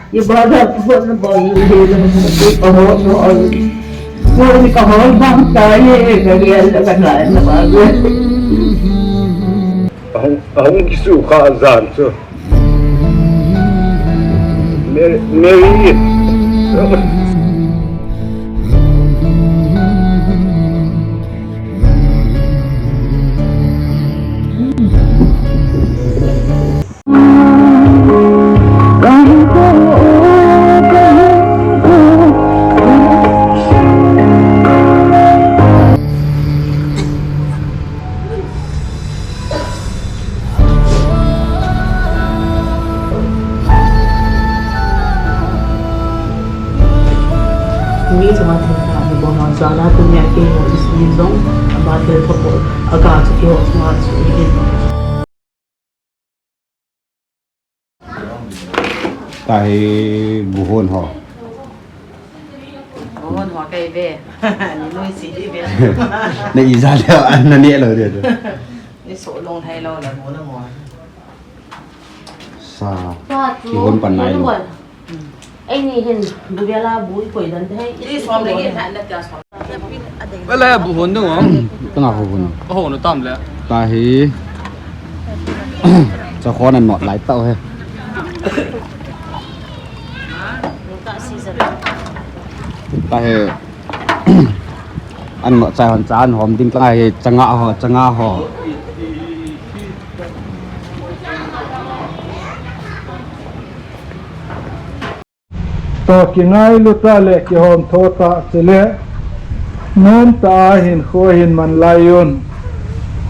ibadah pun boleh kahon boleh kahon bangkai kalian lepas lain bagus. Ông kisu khazan so. Meri. Ni cuma tentang ni bohong zana punya kini di sini zong, abah telepon agak cikgu semua ini. Tại buồn họ cây về nuôi xí về này ra liệu ăn nó nhẹ rồi được đi số lông hay lâu là muốn là mỏi sao cái hôn phần này luôn anh nhìn hình bùi bia la bùi quỷ lần thế đi xóm đấy hiện tại là cả xóm vậy là bù hồn đúng không? cái nào hôn Hồn nó tầm đấy. tại cho khó này mọt lái tàu hay tại ăn ngọt dài hoàn chán hòm tinh tay chăng ngã họ to ki ngai lu ta le ki hom tho ta chele nom ta hinkho hin man lion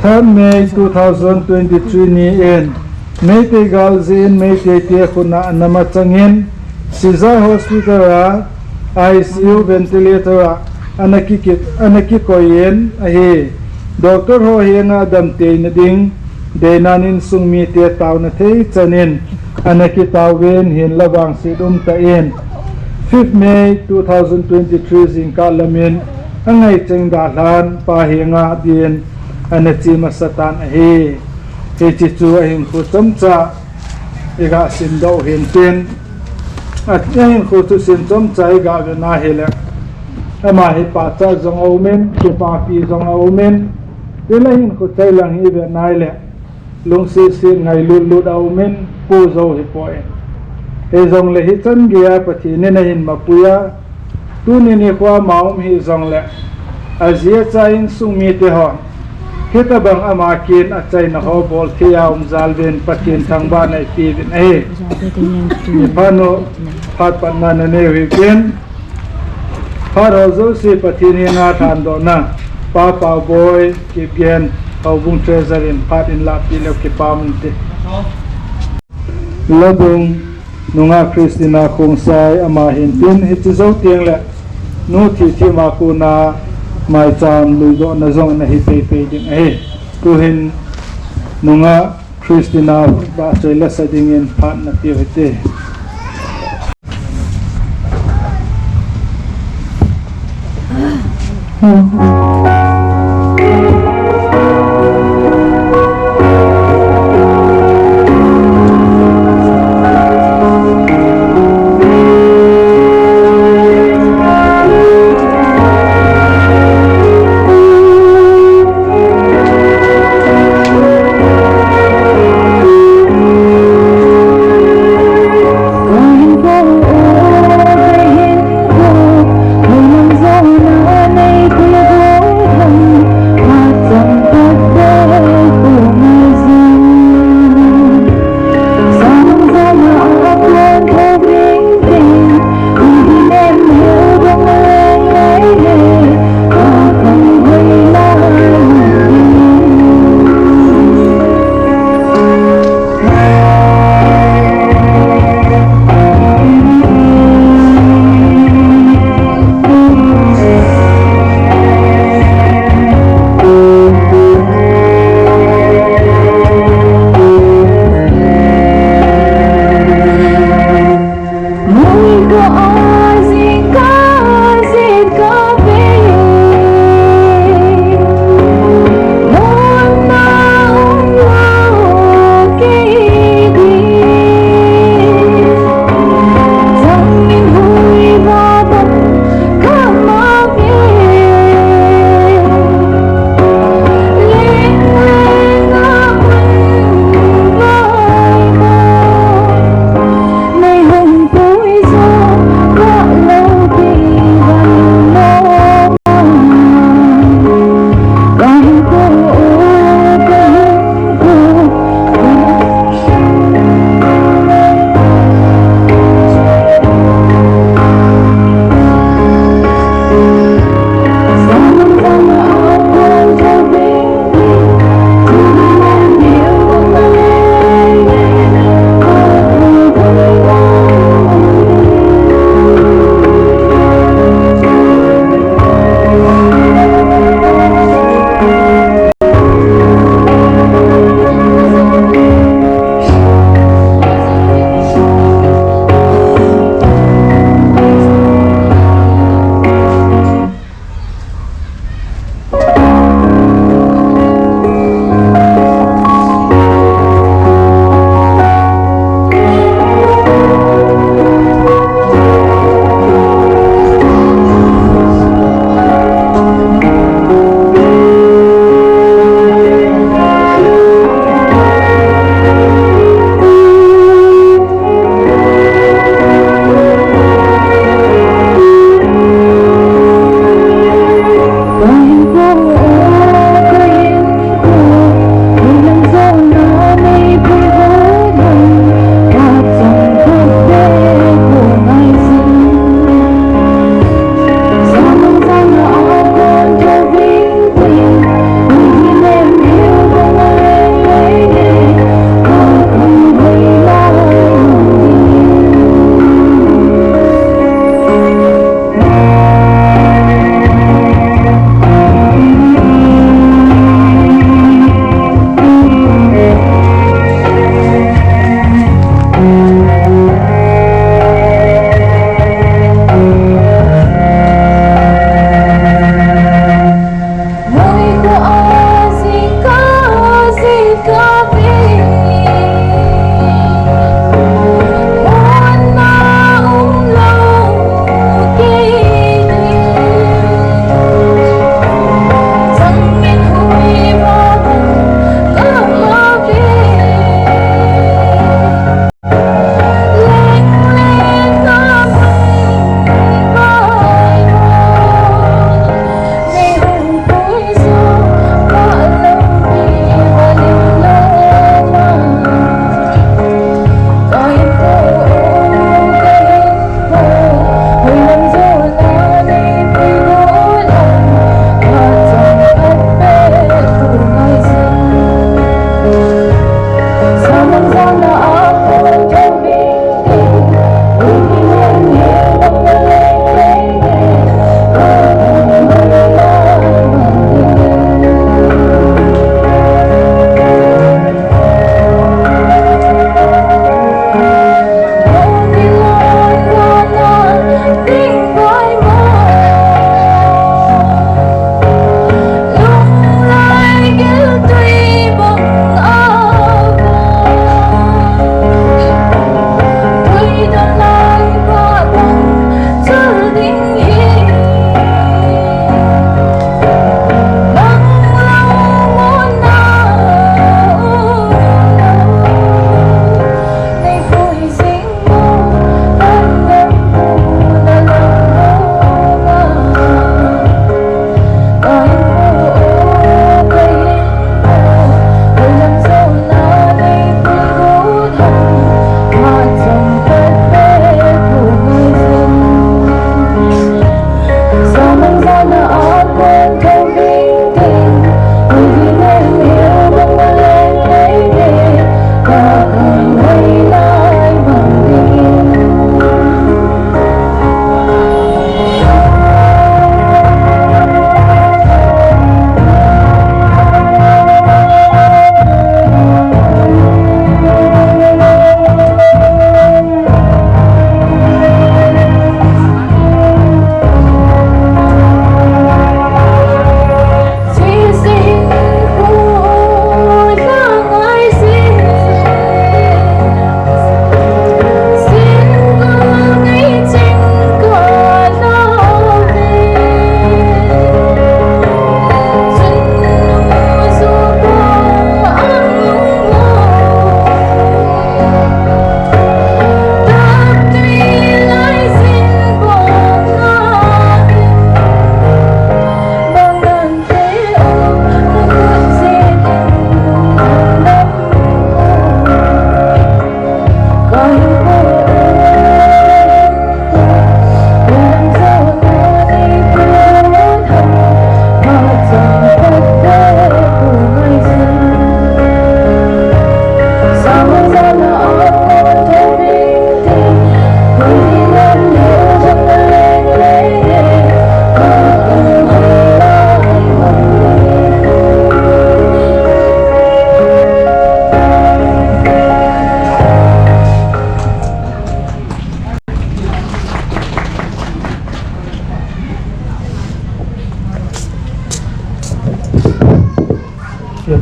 3 May 2023 ni en Meite galzin meite te khuna nama changin Siza hospital a ICU ventilator a anaki koyen ahi doctor ho henga damte na ding denanin sungmi te taw na thei chanin anaki tawven hin lawang sidum ta en 5th May 2023 zingka lamin angai chengda hlan pa henga din anachi masatan ahi he chi chu ahin khu chamcha ega sindo hin tin at hin khu tu sin chamcha ega na hele ama hi pa cha zong omen ki pa pi zong omen tela hin khu chai lang hi ve nai le lung si ngai lut omen pu zo hi poe he zong le hi chan gia pathi ne na hin mapuya tu ni ni kwa maum hi zong le azia chain sumi te ho kita bang amakin at chay na ho bol tiya zalvin patin thang ba na ipibin eh ipano pat pan na newikin pat hozo si patini na thando na papa boy kipien bung treasurin pat in la pilo kipamunti labung nunga Kristina kung say amahin tin hitizo tiang le no ti makuna mai chan lui do na zong na hi pe ding ai tuhin nunga Kristina ba chela sading in phat na ti hete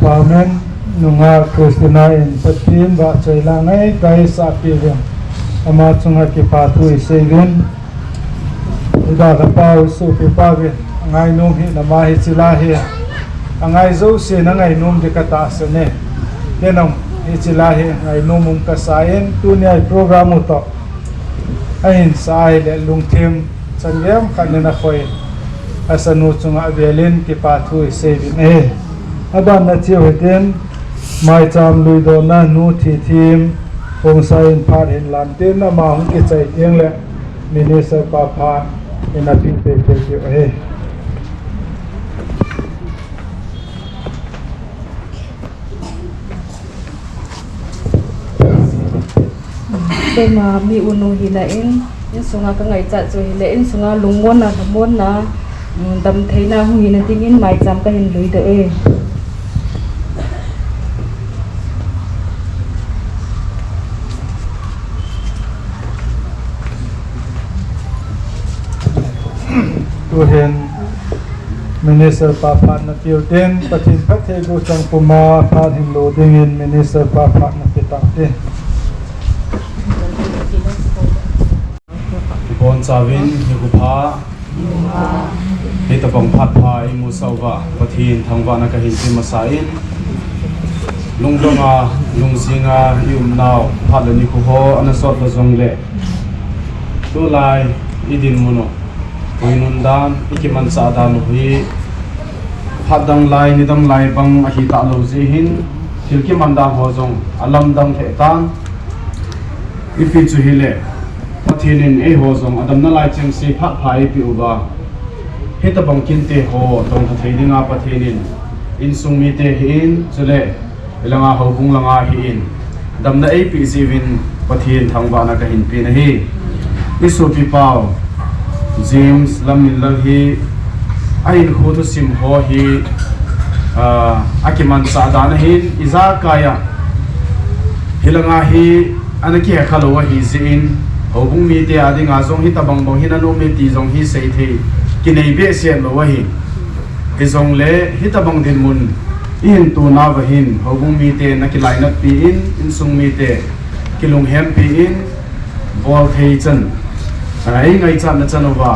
empowerment nunga Christina in patim ba chaila ngai kai sa pivem ama chunga ki pathu isevin ida ka pau su pi pavin ngai num hi na ma hi chila hi angai zo se na ngai num de ka ta sene denam hi chila hi ngai num ka sain tu ne ai program to ain sai le lungthim changem khanena khoi asanu chunga velin ki pathu isevin aban na chiu heten mai cham lui do na nu thi thim ong sain phat hin lan ten na ma hung ki chai tiang le minister pa pha in a pin pe pe tema mi unu hilain in sunga ka ngai cha chu hilain sunga lungmon na mon na dam theina hu hin ting in mai cham ka hin lui de tu hen minister pa phat na piu ten pathin phat the go chang puma phat hin lo ding in minister pa phat na pitak te Bon Savin, Yugupa, Hitapong Patpai, Musawa, Patin, Tangwana Kahinti Masain, Lungdonga, Lungsinga, Yumnao, Palanikuho, and a sort of Zongle. Tulai, Idin Muno, Winundan, Ikiman Sadan, Hui, Hadang Lai, Nidam Lai Bang, Ahita Lozihin, Tilkimandang Hozong, Alamdang Hetan, Ifizuhile. Pathinin hozong adam na lai cheng si phat phai pi uba heta bangkin te ho tong thaidinga pathinin in sungmi te hin chule elanga hobung langa hi in damna ap zivin pathin thangba na ka hin pi na hi isu pi pau james lamil la hi ain kho to sim ho hi akiman sa dana hin iza kaya hilanga hi anaki khalowa hi zin hobung mi te adi nga zong hi tabang bang hin anu me ti zong hi sei the kinai be se lo wa hi hi zong le hi tabang din mun in tu na wa hin hobung mi te na ki line up pi in sung mi te kilung hem pi in bol thei chan ai ngai chan na chan wa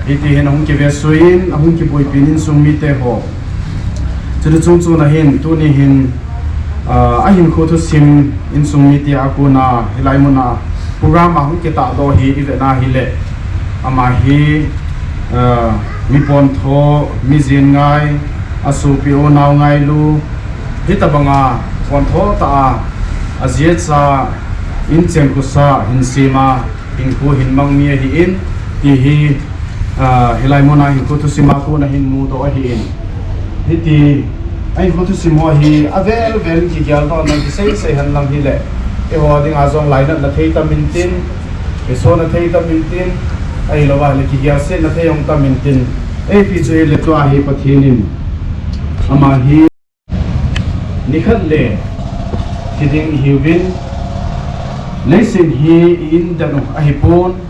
hi ti hin hong ki ve suin hong ki pui pin in sung mi te ho chu chung chu na hin tu ni hin a hin kho thu sim in sung mi te akuna hilai muna program ma hung kita do hi ivena hi le ama hi mi pon tho mi zin ngai asu pi o naw ngai lu hitabanga pon tho ta aziet sa in chen ku sa hin sima hin ku hin mang mi hi in ti hi hilai mona hin ku tu sima ku na hin mu do hi in hi ti ai ku tu simo hi avel vel ki gyal do na ki sei han lang hi le ding azong line na thei ta mintin so na thei ta mintin ai lowa le ki ya se na thei ong ta mintin ai pi chu le to a hi pathinin ama hi nikhat le kiding hiwin leisin hi in danu a hi pon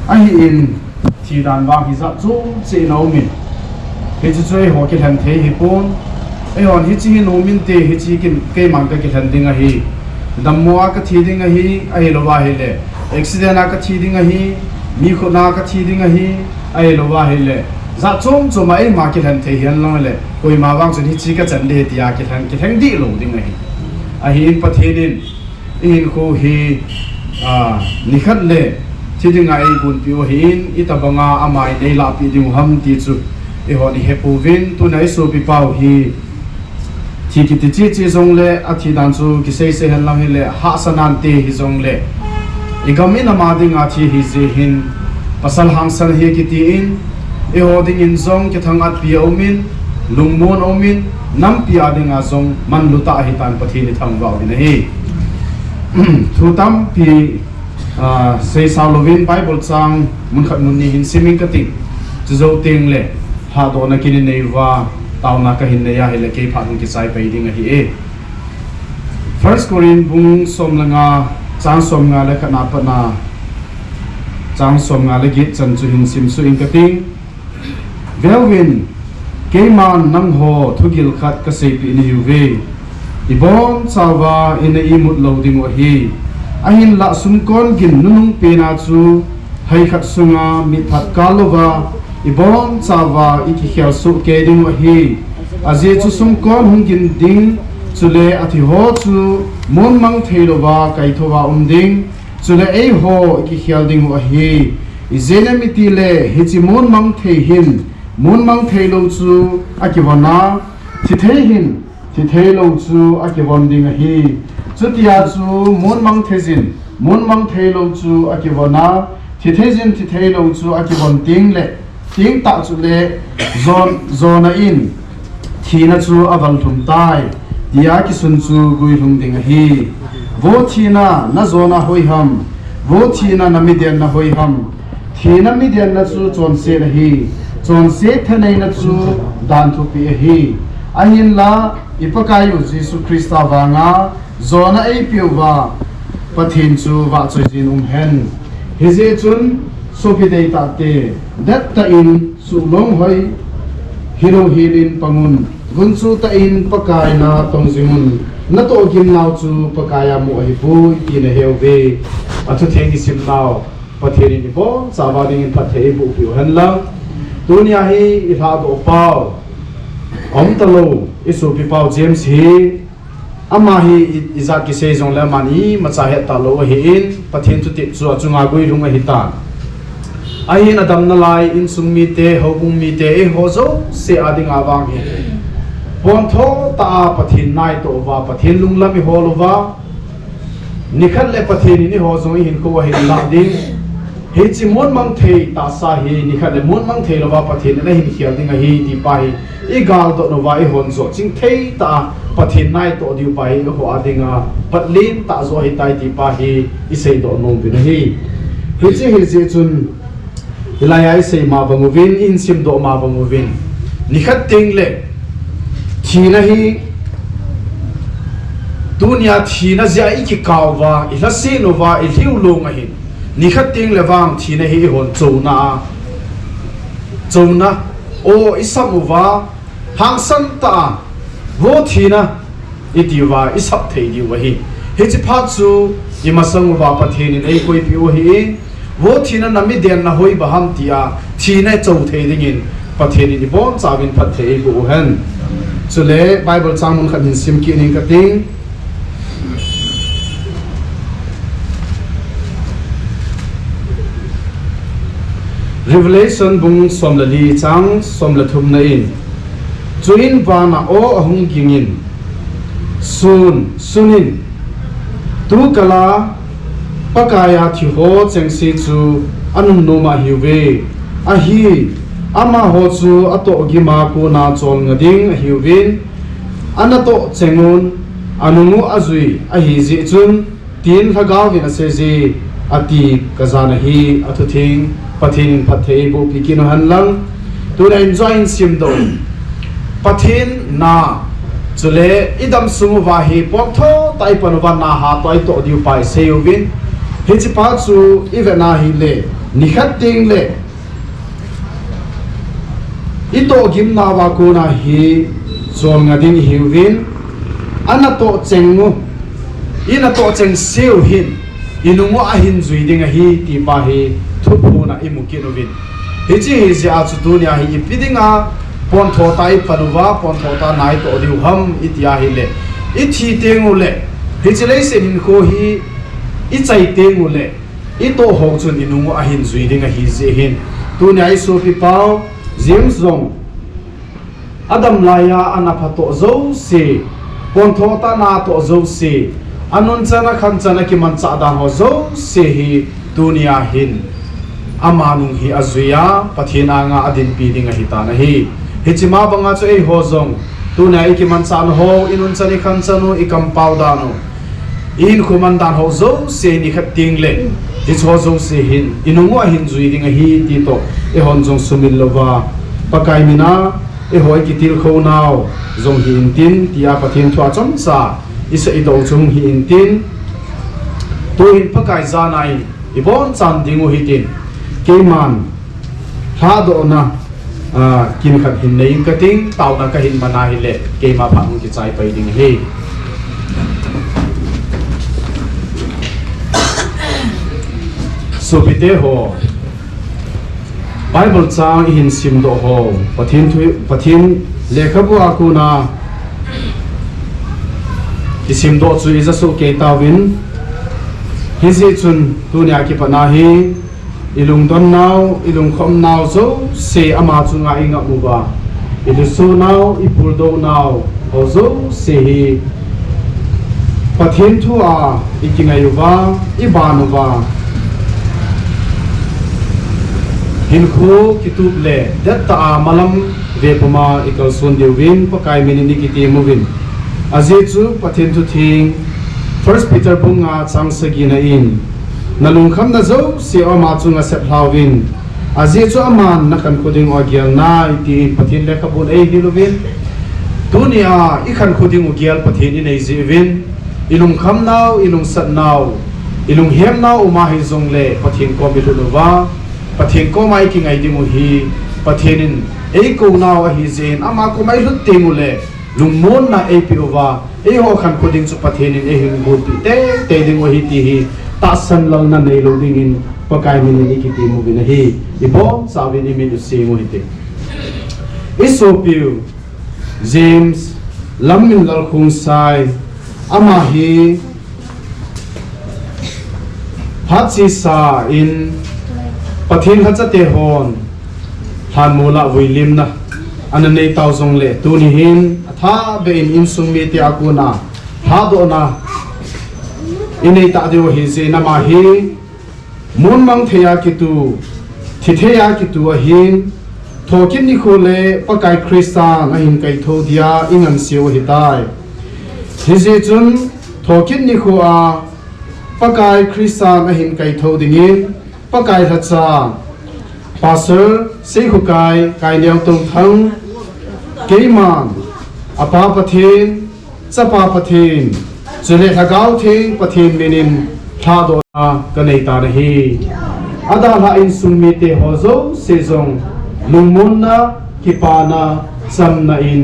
a hi in thi dan ba hi za chu che no min he chu choi ho ki han thei hi pon ai on hi chi no min te hi chi kin ke mang ka ki than ding a hi damwa ka thi ding a hi ai lo wa hi le accident a ka thi ding a hi mi kho na ka thi ding a hi ai lo wa hi le za chom chom ai ma ki than the hian long le koi ma wang chun hi chi ka chan de tia ki thang di lo ding a hi in pathenin in ko hi nikhat le thi ding ai bun pi o hin itabanga amai nei la pi ding ham ti chu e ho ni he pu vin tu nai so pi pau hi thi ki ti chi zong le a thi dan chu ki sei han lam hi le ha sanan te hi zong le igami na ma ding a thi hi je hin pasal hang san he ki ti in e ho ding in zong ki thang at pi omin lungmon omin nam pi a ding a zong man luta hi tan pathi ni thang wa ni hi thu tam pi sei saulovin bible chang mun khat mun ni hin siming ka ti chu zo ting le ha do na kin nei wa tau na ka hin ne ya hele ke pha ng ki sai pai ding a hi first korin bung som langa chang som nga le khana pa na chang som nga le git chan chu hin sim su in ka ting velwin man nang ho thugil khat ka sepi ni yuve ibon chawa in imut loading wa hi ahin la sumkon gin nunung pena chu hai khat sunga mi phat kalova ibon chawa iki khel su ke ding wa hi aje chu sumkon hungin ding chule athi ho chu mon mang theilowa kai thowa umding chule ei ho iki khel ding wa hi izena mitile hichi mon mang thei hin mon mang thei lo chu akivana thi thei hin thi thei lo chu akivon ding hi chutia chu mon mang thejin mon mang thei lo chu akivana thi thejin thi thei lo chu akivon ting le ting ta chu le zona in thina chu aval thum tai dia ki sun chu gui lung ding hi vo thina na zona hoi ham vo thina na midian na hoi ham thina midian na chu chon se na hi chon se thanai na chu dan thu pi hi ahin la ipakai u jesu christa wanga zona ei piwa pathin chu wa chojin hen hije chun sopi dei ta te dat ta in su long hoi hiro hilin pangun gunchu ta in pakai na tongjimun na to gim naw chu pakaya mu ai bu ki na heuve athu thegi sim naw patheri ni bo chawa ding pathei bu pi han lang dunia hi itha do pau om talo isu pi pau james hi ama hi izat ki se jong la mani macha he talo hi in pathin tu ti chu chunga goi runga hi ta ai na dam na lai in summi te hobung mi te e hozo se ading awang hi bon tho ta pathin nai to wa pathin lunglami holova nikhat le pathin ni hozo hin ko hi la ding he chi mon mang thei ta sa hi nikhat le mon mang thei lova pathin na hin khial ding hi ti pa hi e gal to no wa e hon zo ching thei ta pathin nai to diu pa hi ho adinga patlin ta zo hi tai ti pa hi i sei do nom bi hi he chi chun ilaya sei ma bangovin in sim do ma bangovin nikhat ting le thina hi dunia thina zia iki kawwa ila se no wa i liu long hin nikhat ting le wang thina hi hon chona o isamuwa hangsan ta wo thina itiwa isap thei di wa hi he chi pha chu imasang wa pathin nei koi pi o hi wo thina nami den na hoi baham tia thina chou thei dingin pathin ni bon chawin phat thei bu han chule bible chamun khanin sim ki ning kating revelation bung somlali chang somlathum na in chuin wana o ahung gingin sunin tu kala pakaya thi ho chengsi chu anum noma hiwe ahi ama ho chu ato gi ma ko na chol ngading hiwin anato chengun anungu azui ahi ji chun tin thagaw vin ase ji ati kazana hi athuthing pathin pathei bu pikin han lang tu na enjoy sim do pathin na chule idam sumu wa hi potho tai panwa na ha toi to diu pai seuvin he chi pa chu ivena hi le nikhat ting le ito gim na wa ko na hi chol ngadin hiwin anato chengu inato cheng seu hin inungo ahin zui ding hi ti pa hi thupu na imukinovin he chi hi ja chu dunia hi ipidinga pon tho tai panuwa pon tho ta nai to diu ham itia hi le ithi tengu le he chi le se hinkho hi i chai tengu le ito ho chun inungo ahin zui ding hi je hin dunia i so pi pau James Zong Adam laya anaphato zo se ponthota na to zo se anon chana khan chana ki man cha dan ho zo se hi dunia hin amanung hi azuya pathina nga adin pi ding hi ta na hi hichima banga chu ei ho zong dunia ki man chan ho inun chani khan chanu i compound dano in khuman dan ho zo se ni khat ting le hi cho zo se hin inungo hin zui ding hi ti to e hon jong sumil lova pakai mina e hoi ki til kho naw jong hi in tin tia pathin thwa chom sa isa i do chung hi in tin to in pakai za nai i bon chan dingu hi tin keman ha do na kin khat hin nei ka ting tau na ka hin mana hi le ke ma phang ki chai pai ding hi so bite ho Bible chang hin sim do ho pathin lekhabu akuna isim do chu iza so ke tawin hizi chun dunia ki panahi ilung don now ilung khom now zo se ama chunga inga muba ilusu now ipul do now ozo se hi pathin thu a ikinga yuba ibanuba hinkho kitub le datta malam vepama ikal sun dewin pakai minini kiti movin azichu pathin thu thing 1 Peter bunga changsagina in nalung kham na zo si ama chunga sep hlawin azichu aman nakan khuding ogial na iti pathin le khabun ei hilovin dunia ikhan khuding ogial pathin in ei zivin ilung kham naw ilung sat naw ilung hem naw uma hi zong le pathin ko miluwa pathin ko mai ki ngai dingu hi pathinin ei ko naw a hi zen ama ko mai lut tingu le lungmon na ap over e ho khan khuding chu pathin in e hing bu ti te ding wa hi ti hi ta san lal na nei lo ding in pakai min ni ki ti mu bin hi ibo sabi ni min se mo hi te isopiu James lamin lal khung sai ama hi phachi sa in pathin hachate hon han mula wilim na ananei tauzong le tuni hin atha be in insung mi te akuna ha do na inei ta de hi se na ma hi mun mang theya kitu thitheya kitu a hin thokin ni khole pakai kristan a hin kai tho dia ingan siu hi tai hi je chun thokin ni kho a pakai kristan a hin kai tho dingin pakai hacha pastor sei hukai kai liao tong thang keiman apa pathin chapa pathin chule hagau thing pathin menin thado na kanei ta hi ada la in summi te hozo sezong lungmonna kipana samna in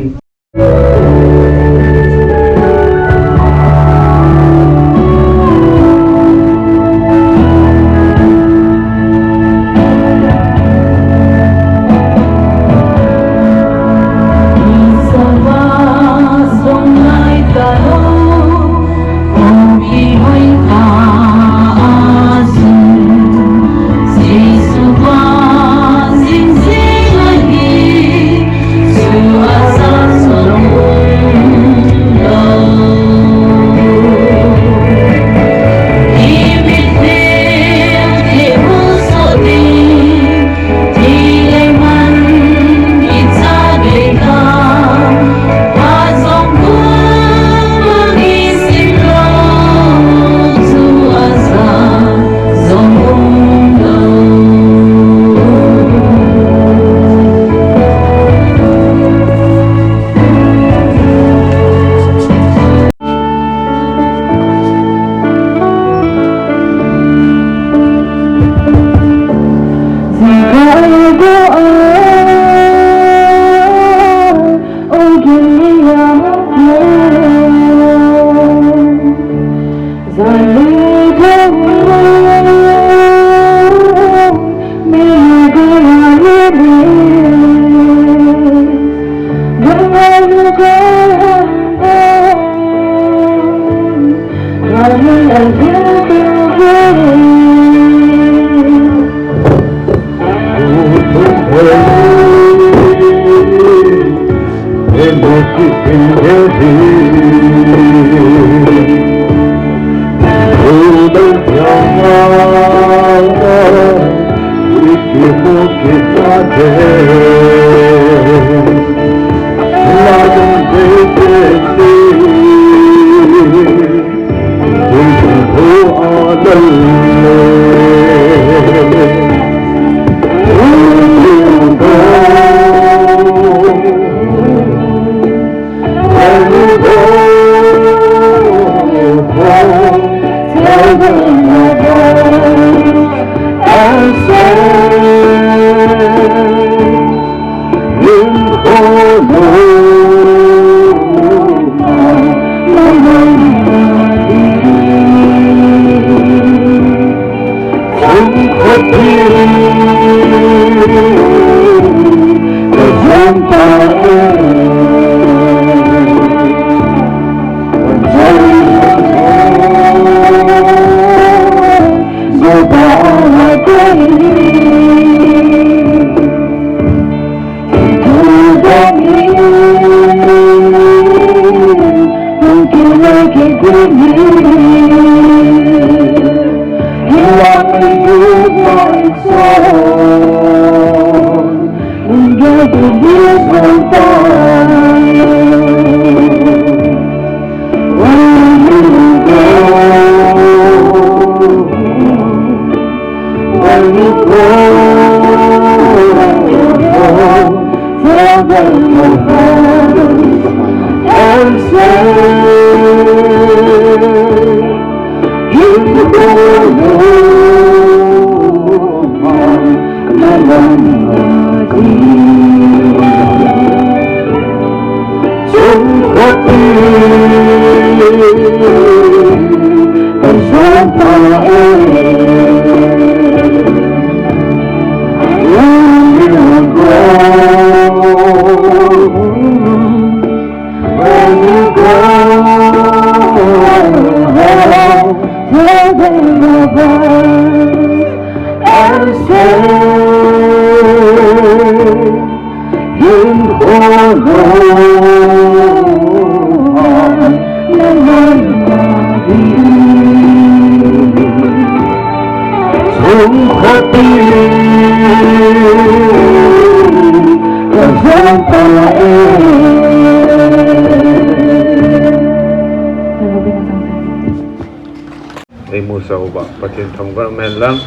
Ei musa uba pathin thongwa men lang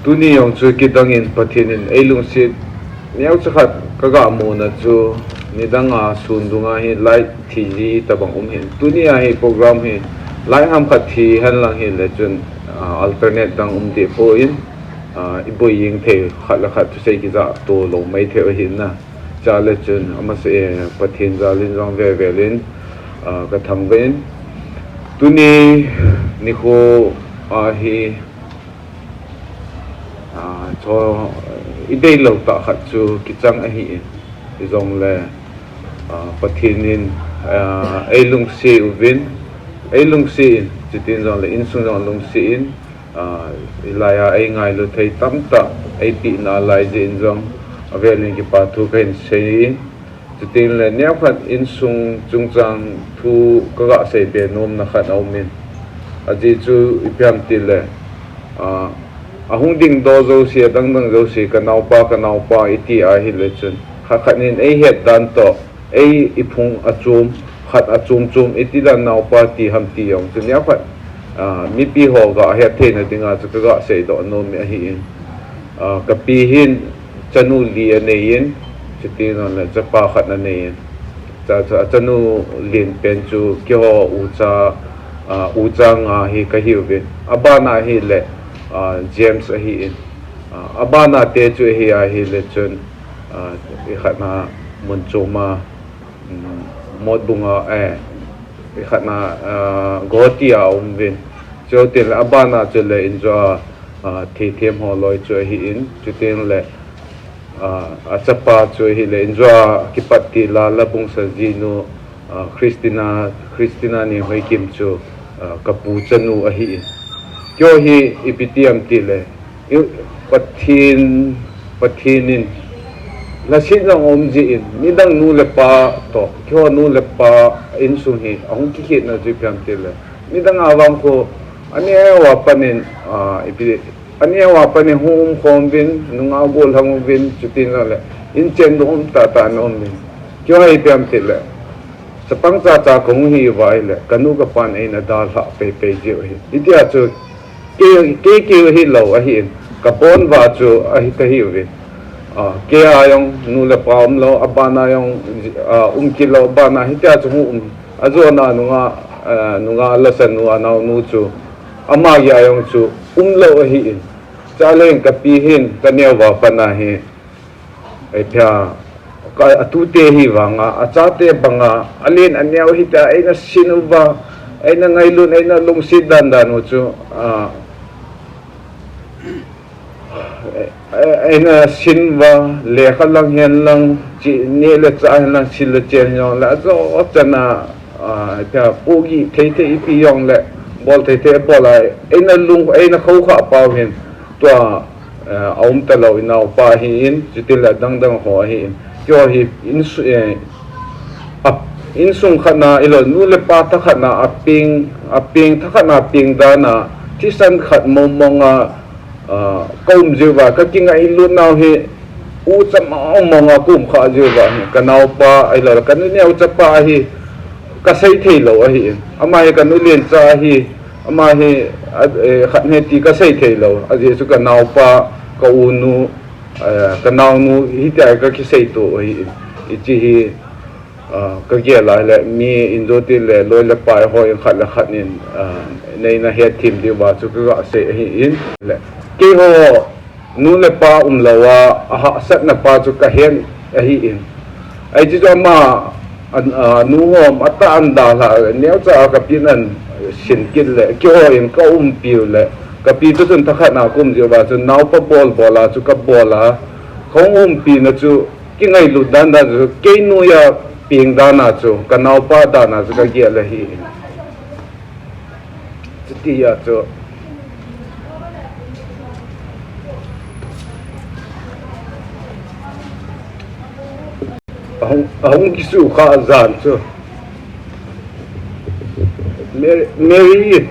tuni yong chu kidangin pathinin eilung sit miau chakhat kaga mu na chu nidanga sundunga hi light thiji tabang hin tuni a hi program hi lai ham khat thi han lang hi le chun alternate dang de po in iboi ying the khat la khat sei ki za to lo mai the hin na cha le chun amase pathin za lin rong ve ve lin ka thang ven tuni nikho hi cho idei lo ta khat chu kichang a hi zong le pathinin eilung se uvin eilung se chitin zong le insung zong lung se in ilaya ai ngai lo thei tam ta ai pi na lai jin zong avelin ki pa thu kain se chitin le nya khat insung chungchang thu kaga se be nom na khat aumin aji chu ipiam tile ahung ding do zo si dang dang zo si kanau pa iti a hi le chun khanin ei het dan to ei ipung achum khat achum chum iti la nau pa ti ham ti yong chun ya khat mi pi ho ga he the na dinga chu ga sei do no mi hi in ka pi hin chanu li ane yin chiti no la chapa khat na ne yin cha chanu lin pen chu kyo ucha nga hi ka hi ve abana hi le James a hi in abana te chu hi a hi le chun i khatna mun choma mod bunga i khatna gotia umvin cho til abana chu le injo thi them ho loi chu hi in chu tin le a chapa chu hi le injo kipatti la labung sa jinu Christina ni hoi kim chu kapu chanu a hi kyo hi ipitiam tile pathinin lasin lang omji in nidang nu le pa to kyo nu le pa in sung hi ahung ki hit na ju piam tile nidang awam ko anewa panin anewa panin hum khombin nunga gol hangubin chutin la in chen dum ta nom bin kyo hi piam tile chapang cha kong hi vai le kanu ka pan ai na dal ha pe je hi itia chu ke hi lo a hi ka pon va chu a hi ka hi vi ke ayong nu le pam lo abana yong kilo bana hi tia chu azo na nunga lasan nu anau nu chu ama ya yong chu lo a hi chaleng ka pi hin ka ne wa pana hi ai thia ka atute hi wanga achate banga alin anyau hita aina sinuba aina ngailun aina lungsid dan chu anh xin và lệ khăn lăng hiền lăng chị nhẹ là trái lăng xin là chèn nhau là do chân thì bố gì thấy pi yong lệ bol thấy bol lại anh là lung anh là khâu khả bao hiền tua ông ta lâu nào pa hiền chỉ tin là đăng họ hiền cho hiền in sung khana ilo nu le pa ta khana aping ta khana ping dana chi san khat monga kaum jiwa ka kinga ilu naw hi u chama monga kum kha jiwa kanau pa ilo kan neu chapa hi ka sei thei lo hi ama hi kan lien cha hi ama hi khat ne ti ka sei thei lo aje su kanau pa ka unu kanau nu hi ta ka ki sei to hi chi hi cái kia lại mi Indo thì lại lôi lại bài hỏi khát nên này là hết team đi vào chỗ cái gọi sẽ in lại cái họ nu lại ba lâu họ set là ba chỗ cái hiện in ai chỉ cho mà nu họ mà ta ăn đào là nếu cho cái pin anh xin kinh lại cái họ in có piu lại cái pin tôi thân thắc nào cũng gì vào chỗ nào pa ball là chỗ cái ball là không pin là chỗ cái ngày lụt đan là chỗ cái nu ya ping dana chu kanau pa dana chu ka ge la hi ti ya chu hong ki su kha zan chu Mary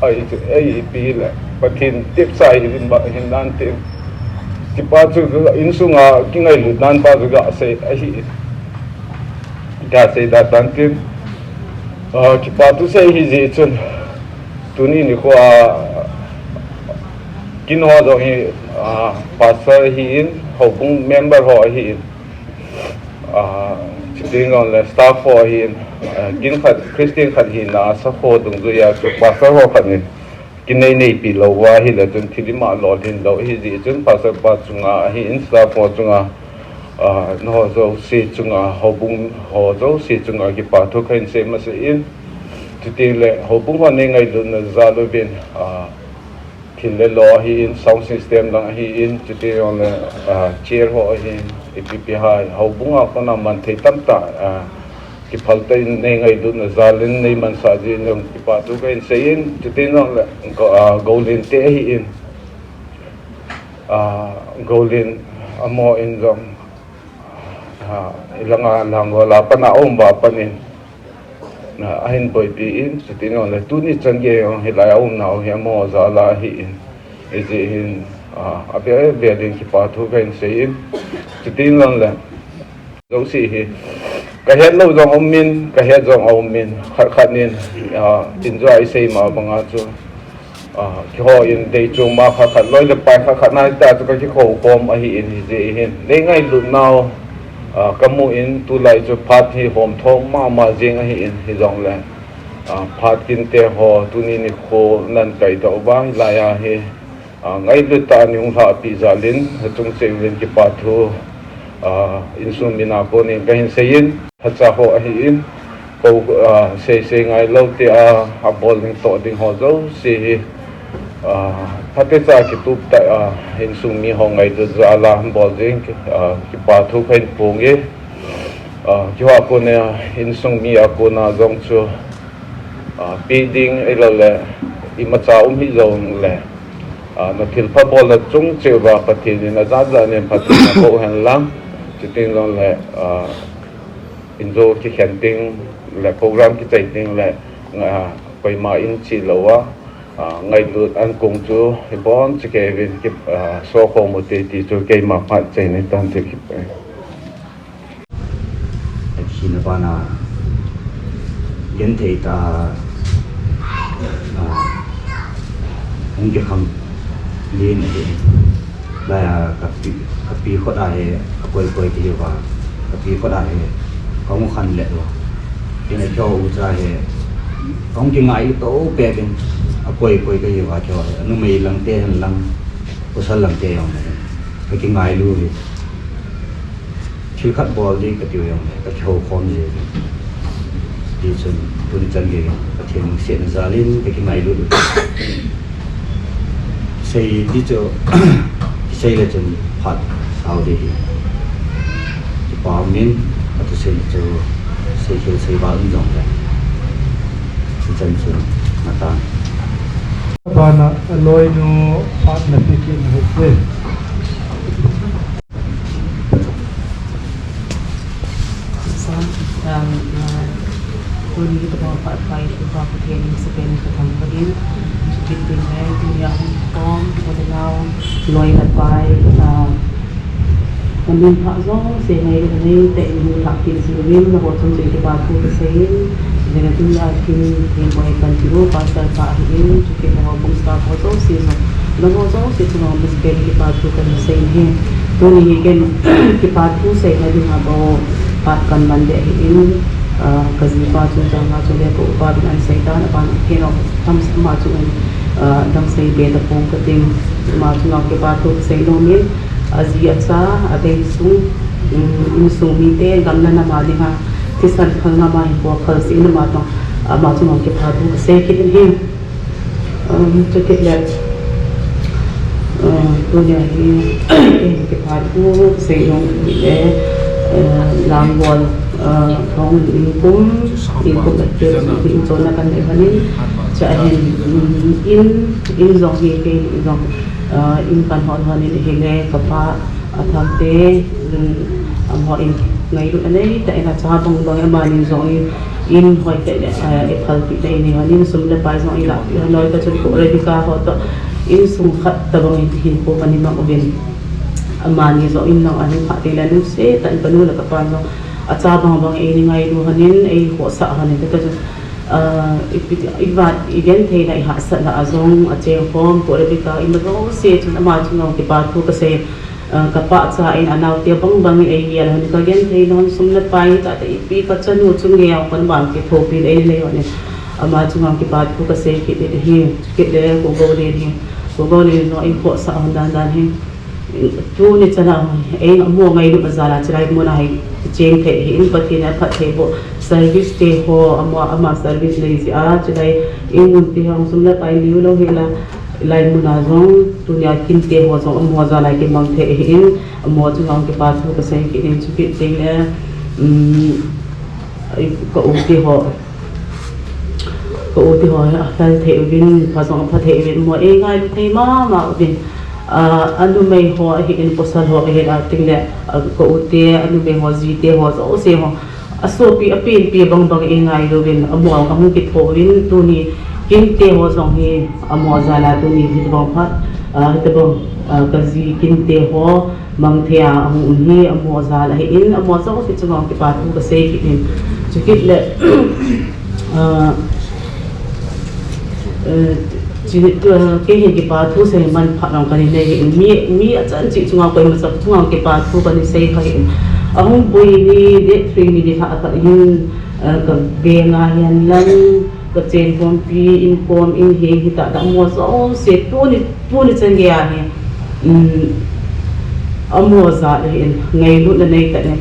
ai pi la pathin tip sai hin dan tim ki pa chu in sunga ki ngai lu dan pa ga se hi ga se da tan tin ki pa tu se hi ji chun tu ni kwa kin ho do hi pastor hi in ho bung member ho hi ding on the staff ho hi kin khat Christian khat hi na sa ho dung du ya pastor ho khat ni kinai nei pi lo wa hi la chun thili ma lo din lo hi ji chun pastor pa chunga hi insta po chunga no zo si chunga hobung ho zo si chunga ki pa thu khain se ma se in ti le hobung ho nei ngai lu na za lo bin thin le lo hi in sound system lang hi in ti on chair ho hi ipi hai hobung a ko na man thei tam ta ki phalte nei ngai du na zalin nei man sa ji nong ki pa tu kain sein chutin nong la golden te hi in golden amo in jong ilanga langola pana om ba panin na ahin boy pi in chutin nong la tu ni change hi lai om nau hi amo za la hi in eji in abe be din ki pa tu kain sein chutin nong la zo si hi cái hết lâu dòng ông min cái hết dòng ông min khát nên enjoy say mà bằng áo chú cái họ in đây chung mà khát lối được bài khát này ta cho cái khẩu bom ở hiện gì hiện lấy ngay lúc nào cái mũ in tu lại cho phát thì hôm thong mà riêng ở hiện thì dòng là phát kinh tế họ tu ni khô nên cái đó ba lại he ngay lúc ta nhung hạ pizza lên trong xe lên cái phát thu insum mina ko ni gahin seyin hacha ho ahin ko se ngai lo te a bol ning to ding ho zo si phate cha ki tup ta insum mi ho ngai do za la bol ding ki pa thu khain pung ye ki ha ko ne insum mi a ko na zong chu pi ding elo le I ma cha hi zong le na thil pha bol la chung che ba pathin na za za ne pathin na ko han lang chutin long le inzo ki khenting le program ki chaiting le koi ma in chi lowa ngai lut an kung chu bon chi ke vin ki so ko mo te ti chu ke ma phat chai ne tan te ki pe China bana gen thei ta cái không liên hệ là các pi có đại quay thì và các pi có đại có một khăn lệ rồi cái này cho ra hệ không chỉ ngại tố bè bên quay cái gì vào cho nó mì lần tê lần lần có sao lần tê không cái ngại luôn đi chưa cắt bò đi cái điều này cái châu con gì đi chân tôi đi chân cái thiền xiên ra lên cái ngày luôn xây đi cho xây là chân phật sau đi bảo miễn và tôi xây cho xây vào ứng dụng này chân chân mà ta Bana aloi no at na pikin hukwe. Kung dito mga pa-apply ito pa pertaining sa pinagkatang pagin, between dunia Hong Kong, loy na pay, kung pa zo, say ngayon na yun, tayo yung takil sa luwin, na kotong sa itibago sa sayin, dengan dunia kini yang boleh bantu pasal pahin, juga mau bungsa foto sih, namun zo sih cuma mesti itibago kan sa ini, tu ni kan itibago sa ngayon na bawa patkan mandi ini. Kasi pacu jangan macam dia ko upah dengan setan apa kena tam macam dam sei beda pun keting macam nak ke patu sei nomin aziat sa ada isu mite gamna nama dia tisan khang nama ibu khas ini macam nak ke patu sei kita ni cakap le dunia ini ke patu sei nomin langwal không income actors in zona kan evanin chahen in zong hi ke zong in kan hon hon ni hele kapa athamte ho in ngai ru anei ta ina cha bang dong ma ni zong in hoi te e phal pi dei ni hanin sum le pai zong ila loi ka churi ko ready ka ho to in sum khat ta bang hin ko pani ma oben amani zong in nang ani pha te la nu se tan panu la ka pa no acabang bang ini ngai lu hanin ei ho sa hanin ta ivat event thei lai ha sa la azong ache hom ko rebika in ro se chun ama chun ke pa thu ka se ka pa cha in anau te bang ei yel han ka gen thei non sum na pai ta te pi ka chanu chung ge au kan bang ke tho pi ei le ne ama chung ke pa thu ka se ke de hi ke de ko go de hi ko go le no in ho sa han dan hi tu ni chana ei mo ngai lu bazala chrai mo na hai cheng the hi in pathi na phat the bo service te ho ama service nei si a chrai in mun ti hang sum la pai liu lo hela lai mu na zong tu nya kin te ho zong mo za lai ke mang the hi in mo chu hang ke pa thu ka sai ke in chu ke te le ko u ti ho fal the win pa zong pha the win mo e ngai thei ma win anu mai ho hi in posal ho he la ting le ko ute anu mai ho ji te ho so se ho aso pi apin pi bang e ngai lo win amo amu ki tho win tu ni kin te ho song hi amo zala tu ni hi bang phat te bang ka ji kin te ho mang thea amu hi amo zala hi in amo so se chong ki pa tu ka se ki in chukit le cái hiện cái bà thu sẽ mình phát động cái này mi ở chân chị chúng tôi mà sắp chúng cái bà thu cái này sẽ phải ông bùi đi để free đi thả cái in cái về ngay hiện lần cái trên form pi in form in hiện thì ta đã mua số sẽ tu đi chân cái này ông mua giá hiện ngày lúc này tại này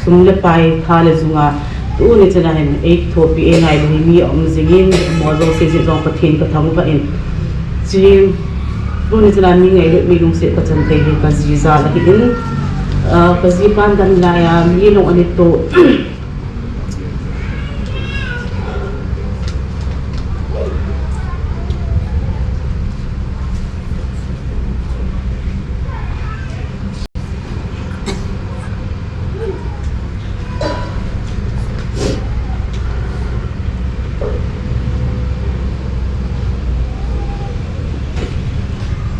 sum le pai tha le zunga tu ni chana hen ek thopi e ngai ni mi zingin mozo se zong pathin ka thang va in chi tu ni chana mi ngai mi lung se ka chan te ka ji za la in ka ji pan dan la ya mi long ani to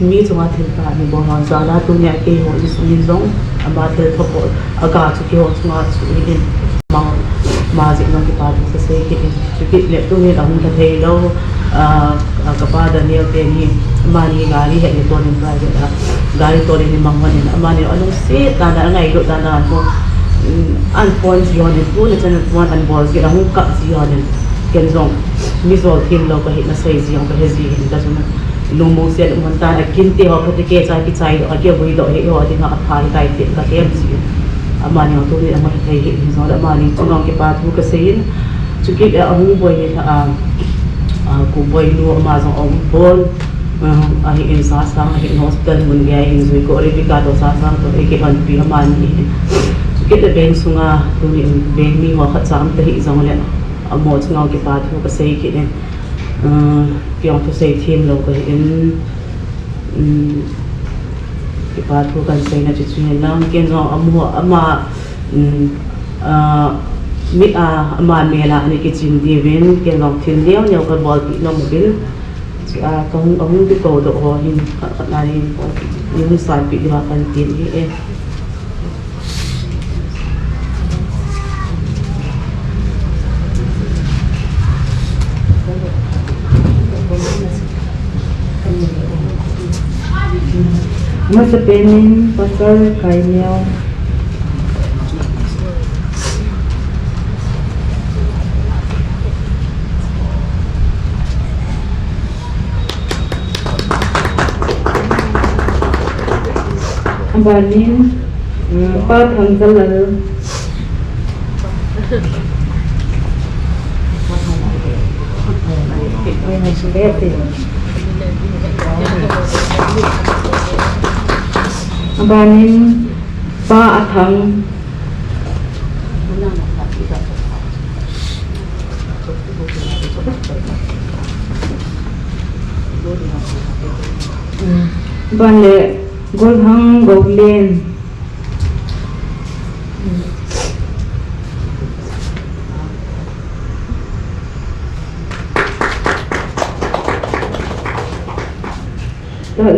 mi chunga thil ta ni bo han za la tu nya ke ho is ni zong ama tel thopo aga chu ke ho chunga chu ni ma ji no ki pa tu se ke chu ki le tu ni dang ta thei lo ka pa da ni te ni ma ni gari he to ni private da gari to ni mang wa ni ama ni along se ta da ngai ro ta na ko an phone ji on ni tu ni chan phone an bol ki rang ka ji on ni ken zong mi zo thim lo ka he na sei ji on ka he ji ni ta chuna lung mo siya lumang ta na kinte ho pati ke sa ki chai do ake bui do he ho ati na athai tai te ka tem si amani auto ni amani kai hi zo da amani chunong ke pa thu ka sein chuki amu boy ni tha ku boy nu ma zo om bol ahi in sa sang ahi hospital mun ga in zui ko ri ka do sa sang to ke han pi amani chuki de ben sunga tu ni ben mi wa khat sam te hi zong le amo chunong ke pa thu ka sei ki ne kyong to sei thim lo ko in cái ba thu cần xây là chỉ chuyện là cái do ama mi ama mẹ là anh cái chuyện đi về cái lòng thiên liêu nhau cái bò bị nó một bên ông cái cầu độ họ hình là những sai bị họ cần tiền cái em Masa pening pasal kainnya ambanin pat hangzal lalu Abanin pa athang banle golhang goglen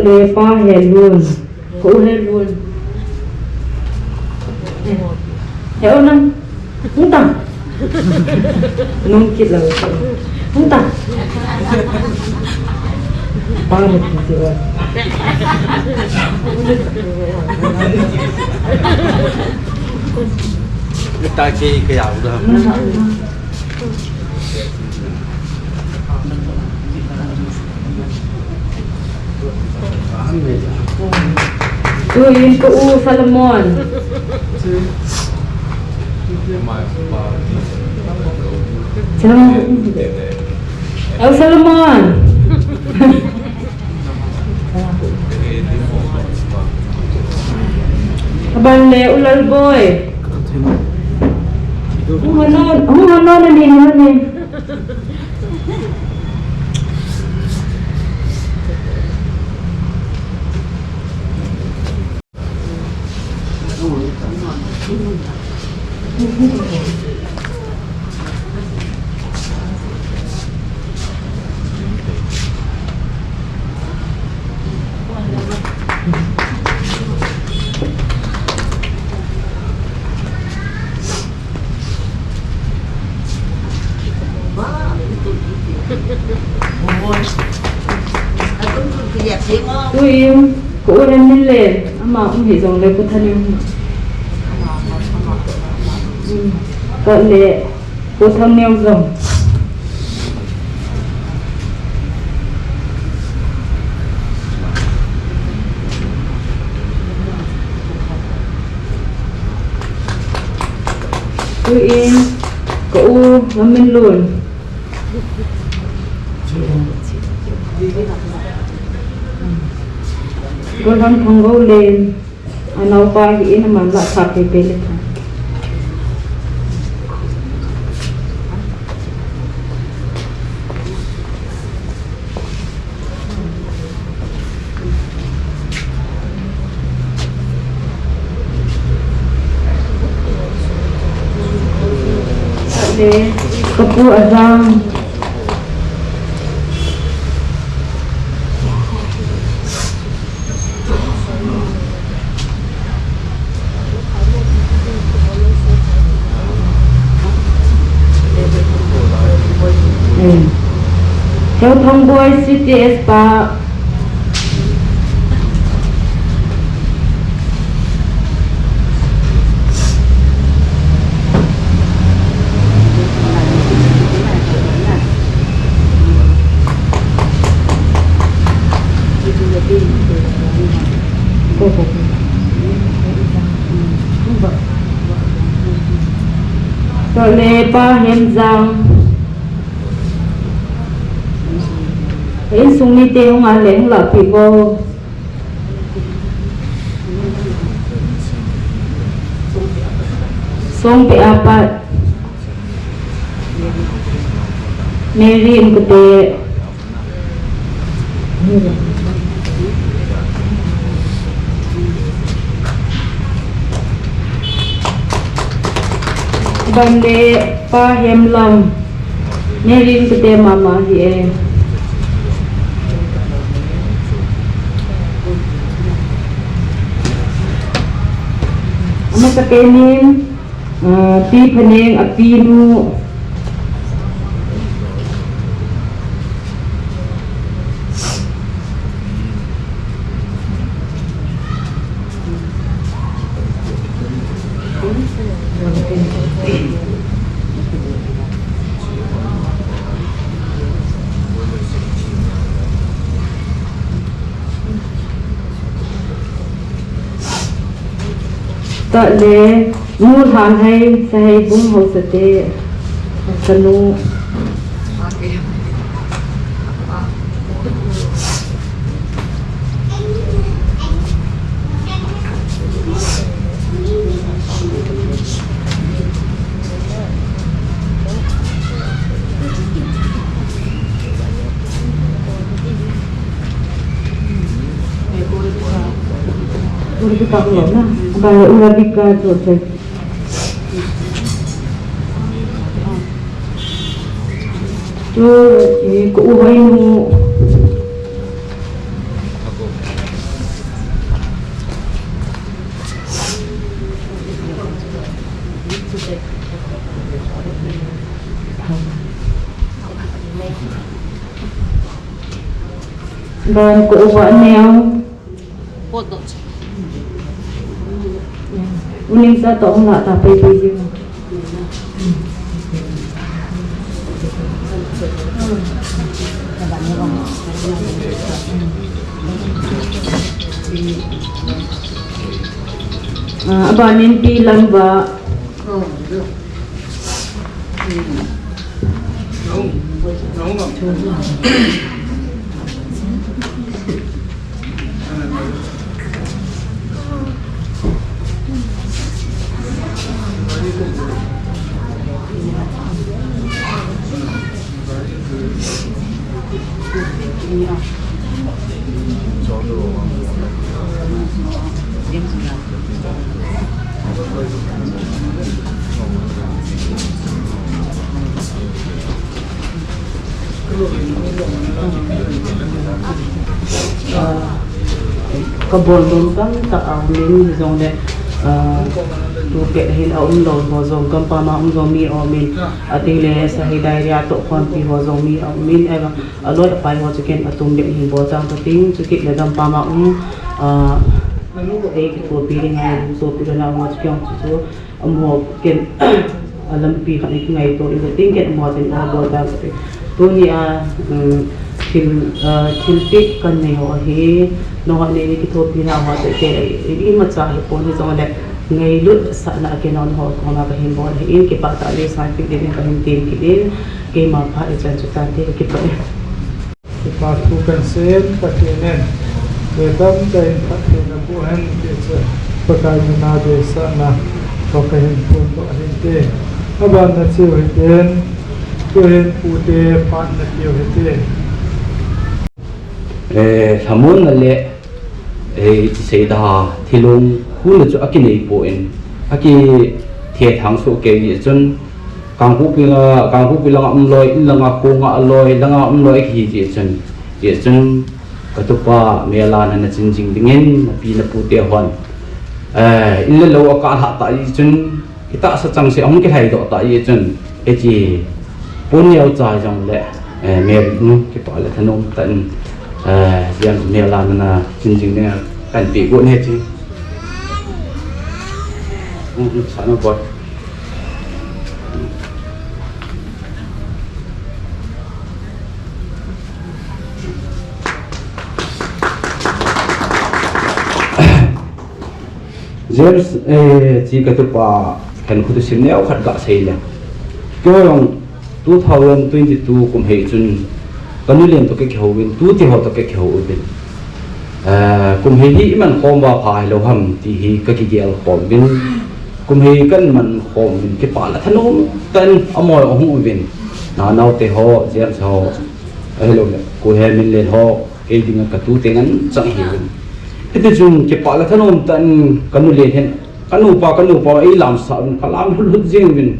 le pa helun cô lên luôn hiểu không không tặng nông kịch là không tặng ba một gì rồi người ta cái ảo đó Tuin ko Salomon. Salomon. Abang le ulal boy. Humanon na ni. Tôi cũng đem lên lên mà không thể dùng lấy của thân em còn để của thân em dùng tôi cũng ngắm bên luôn con thằng gấu lên nấu bài thì nó mà lại sạp thì bên lên để kepu azam theo thông boy CTS pa Rồi lê ba hem giang in sung ni te nga leng la pi go song pe apat Mary in kete bande pa hem lam Mary in kete mama hi e ama kakenin ti phaneng api nu ta le mu than hay sai bung ho sate sanu udah kita belum nah kalau udah bika tuh ku uhay mo dan ku uhay niya uning sa taong na tapay pwede mo abanin pilang ba kabondon kan ta awlin zong de tu ke hil aum lo ho zong kam pa ma zong mi omin atile sa hidai ria to kon pi ho zong mi omin eva aloi pai ho chicken atum de hin bo chang ting chukik le dam pa ma e ki ko pi ngai so pi na ma chicken chu ho ken alam pi kan ik ngai to in ting ken mo ten bo da tu ni thilpik kan nei ho hi no ha nei ki thopi na ho te ke i ma cha hi pon hi zong le ngai lut sa na ke non ho ko na ka hin bo hi in ke pa ta le sa pik de ka hin tin ki din ke ma pha e chan chu tan te ke pa ki pa tu kan sen ka ke nen ke dam dai ka ke na bu han ke cha pa ka na de sa na ko ka hin pon to hin te aban na chi ho ten ko hin pu te pan na ki ho te samun le sei da thilung hun chu akini po in aki the thang so ke ye chun kang hu pila loi langa ko nga loi langa loi hi je chun katupa mela na chin jing dingin na pi na pu te hon in le lo ka ha ta yi chun kita sa chang se ong ke hai do ta yi chun e ji pun yau cha jong le me nu ke pa le thanom tan yang mela na chin jing ne kan pi ko ne chi sa no boy James chi ka tu pa kan khu tu sim ne au khat ga sei le cái ông 2022 cũng hệ chun cái nơi liền tôi cái khẩu bên tu thì họ tôi cái khẩu bên cũng hệ hi mình khom vào phải lâu hầm thì hi cái gì khom bên cũng hệ cái mình khom bên cái phải là thân ông tên ông ngồi ông bên nào thì họ dẹp họ hello cô hè mình lên họ cái gì cái tu tiếng anh chẳng hiểu cái chun cái phải là thân ông tên cái nơi liền hen cái nụ pa ấy làm sao cái làm lúc riêng bên